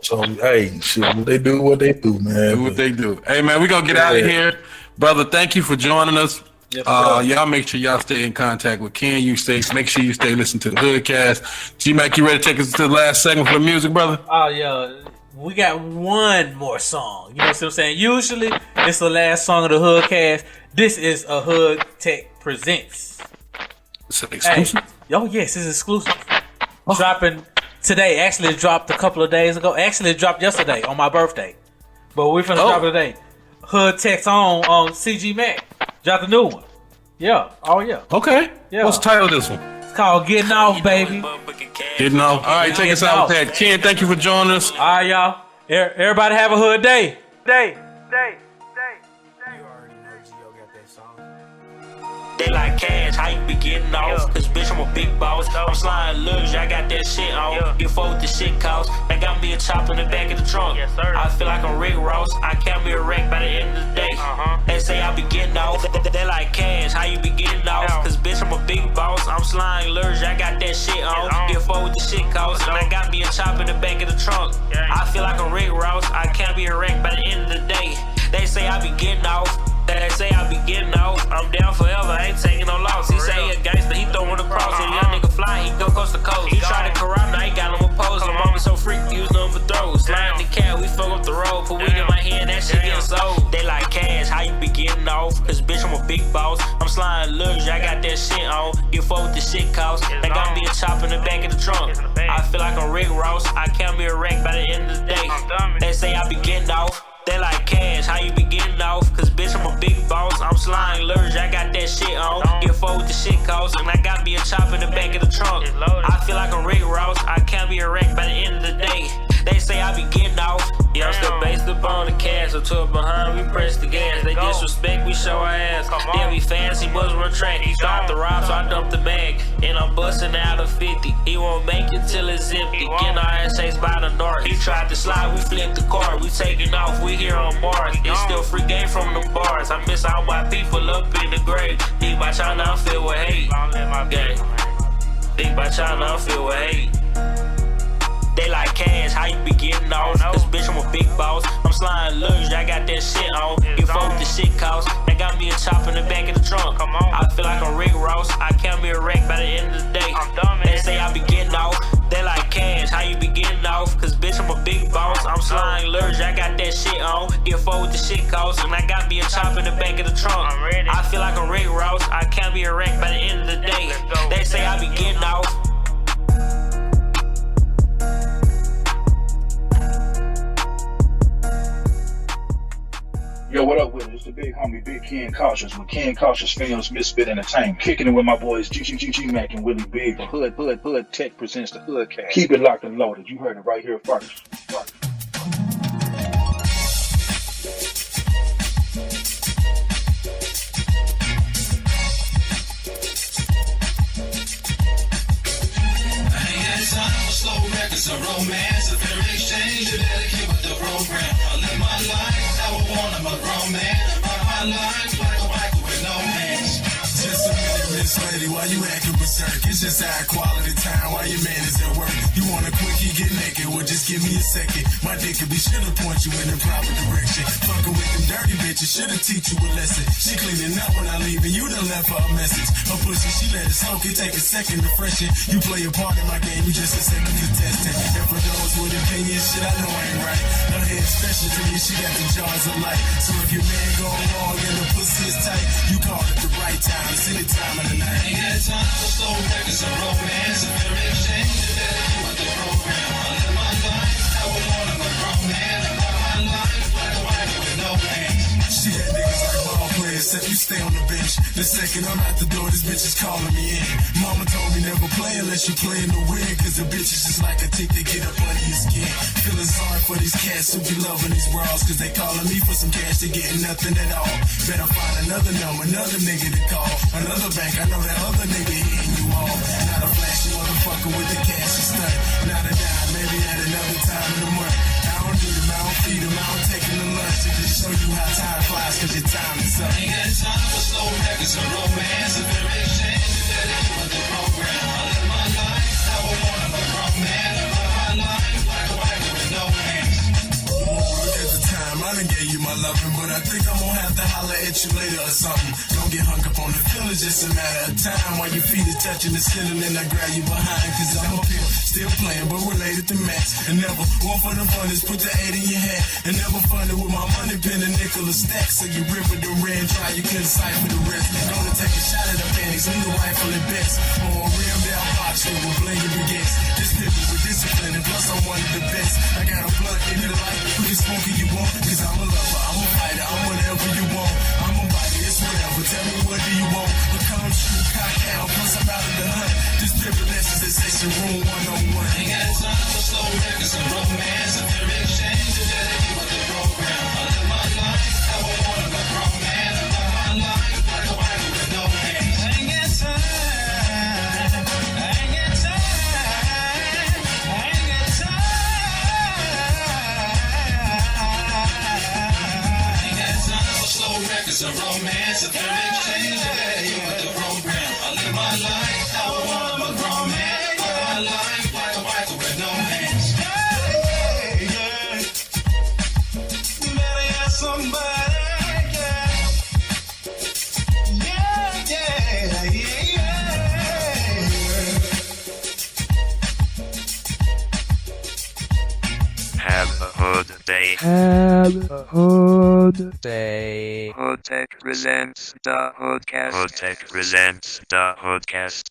So, hey, shit, they do what they do, man. Do what they do. Hey, man, we're going to get out of here. Brother, thank you for joining us. Y'all make sure y'all stay in contact with Ken. Make sure you stay listening to the HoodCast. G-Mac, you ready to take us to the last segment for the music, brother? Oh, yeah. We got one more song. You know what I'm saying? Usually, it's the last song of the HoodCast. This is a Hood Tech Presents. It's an exclusive? Yes, it's exclusive. Dropping today. Actually, it dropped a couple of days ago. Actually, it dropped yesterday on my birthday. But we're finna drop it today. Hood Tech's on CG Mac. Drop the new one. Yeah. Oh, yeah. Okay. Yeah. What's the title of this one? It's called Getting Off, baby. Getting Off. All right, take us out with that. Ken, thank you for joining us. All right, y'all. Everybody have a hood day. They like cash, how you be getting off? Cause bitch, I'm a big boss. I'm sliding luge, I got that shit on. You fuck with the shit cost. I got me a chop in the back of the trunk. I feel like I'm Rick Ross. I can't be a wreck by the end of the day. They say I be getting off. They like cash, how you be getting off? Cause bitch, I'm a big boss. I'm sliding luge, I got that shit on. You fuck with the shit cost. And I got me a chop in the back of the trunk. I feel like I'm Rick Ross. I can't be a wreck by the end of the day. They say I be getting off. They say I be getting off. I'm down forever, I ain't taking no loss. He say he a gangster, he throwing across. So young nigga fly, he go coast to coast. He try to corrupt, now he got him a pose. My mama so freaky, use them for throws. Sliding the cat, we fuck up the road. Put weed in my hand, that shit getting sold. They like cash, how you be getting off? Cause bitch, I'm a big boss. I'm sliding luge, I got that shit on. You fuck with the shit cost. They got me a chop in the back of the trunk. I feel like I'm Rick Ross. I can't be a wreck by the end of the day. They say I be getting off. They like cash, how you be getting off? Cause bitch, I'm a big boss. I'm sliding luge, I got that shit on. Get forward with the shit cost. And I got me a chop in the back of the trunk. I feel like I'm Rick Ross. I can't be a wreck by the end of the day. They say I be getting off. Yeah, I'm still based up on the cash. So to it behind, we press the gas. They disrespect, we show our ass. They'll be fancy, buzz run track. He stopped the rob, so I dumped the bag. And I'm busting out of 50. He won't make it till it's empty. Getting our ass chased by the north. He tried to slide, we flipped the car. We taking off, we here on Mars. It's still free game from the bars. I miss all my people up in the grave. Think about China, I feel with hate. Yeah. Think about China, I feel with hate. They like cash, how you be getting off? Cause bitch, I'm a big boss. I'm sliding luge, I got that shit on. You fuck with the shit cost. They got me a chop in the back of the trunk. I feel like I'm Rick Ross. I can't be a wreck by the end of the day. They say I be getting off. They like cash, how you be getting off? Cause bitch, I'm a big boss. I'm sliding luge, I got that shit on. You fuck with the shit cost. And I got me a chop in the back of the trunk. I feel like I'm Rick Ross. I can't be a wreck by the end of the day. They say I be getting off. Yo, what up with it? It's the big homie, Big Ken Kautious, with Ken Kautious Films, Misfit Entertainment. Kicking it with my boys G-Mac and Willie Big. The Hood Tech presents the HoodCast. Keep it locked and loaded. You heard it right here first. Slow records of romance, a fair exchange, you better keep with the program. I live my life, how I want, I'm a grown man. My life like a Michael with no hands. Just a minute, steady while you acting berserk. It's just high quality time while your man is at work. You want a quickie, get naked, well just give me a second. My dick could be sure to point you in the proper direction. Fucking with them dirty bitches, should've teach you a lesson. She cleaning up when I leave and you done left her a message. Her pussy, she let it soak, it take a second to freshen. You play a part in my game, you just a second contestant. And for those with opinions, shit I know ain't right. Her head special to me, she got the jars of light. So if your man go wrong and the pussy is tight, you call it the right time, it's any time of the night. Ain't got time for slow records or romance. If every exchange, you better do with the program. I live my life, I would want a grown man. I live my life like a wife with no hands. She had niggas like ball players, except you stay on the bench. The second I'm out the door, this bitch is calling me in. Mama told me never play unless you playing to win, cause the bitch is just like a tick that get up under your skin. Feeling sorry for these cats who be loving these bras, cause they calling me for some cash, they getting nothing at all. Better find another number, another nigga to call. Another bank, I know that other nigga hitting you all. Not a flashy motherfucker with the cash and stunt. Not a dime, maybe at another time in the month. I don't need him, I don't feed him, I don't take him to lunch. To just show you how time flies, cause your time is up. Ain't got time for slow records or romance. If every exchange, you better do with the program. I live my life, I would want a grown man. I live my life like a wife with no hands. Look at the time, I done gave you my loving, but I think I'm gonna have to holler at you later or something. Don't get hung up on the feelings, just a matter of time. While your feet are touching the ceiling and I grab you behind, cause I'm up here, still playing, but related to max. And never one for the fun is put the 8 in your hat. And never funded with my money pen and nickel a stack. So you rip with the red dry, you couldn't cipher the rest. Gonna take a shot at the panties, leave the rifle at best. On a rim down box, with blinking baguettes. This nigga with discipline, and plus I'm one of the best. I got a blood in the light, you can smoke if you want. Cause I'm a lover, I'm a fighter, I'm whatever you want. I'm a body, it's whatever, tell me what do you want. But come shoot, cock down, plus I'm out of the hunt. This different lessons in session room 101. Ain't got time for slow records or romance. If every exchange, you better do with the program. I live my life, I would want a grown man. I live my life like a wife with no hands. I ain't got time, I ain't got time, I ain't got time. Ain't got time for slow records or romance. If every exchange, you better do with the program. I live my life, I would want a grown man. I live my life like a wife with no hands. Hey, yeah. Better have somebody, yeah. Yeah, yeah, yeah. Have a hood day. Have a hood day. HoodTech presents the HoodCast. HoodTech presents the HoodCast.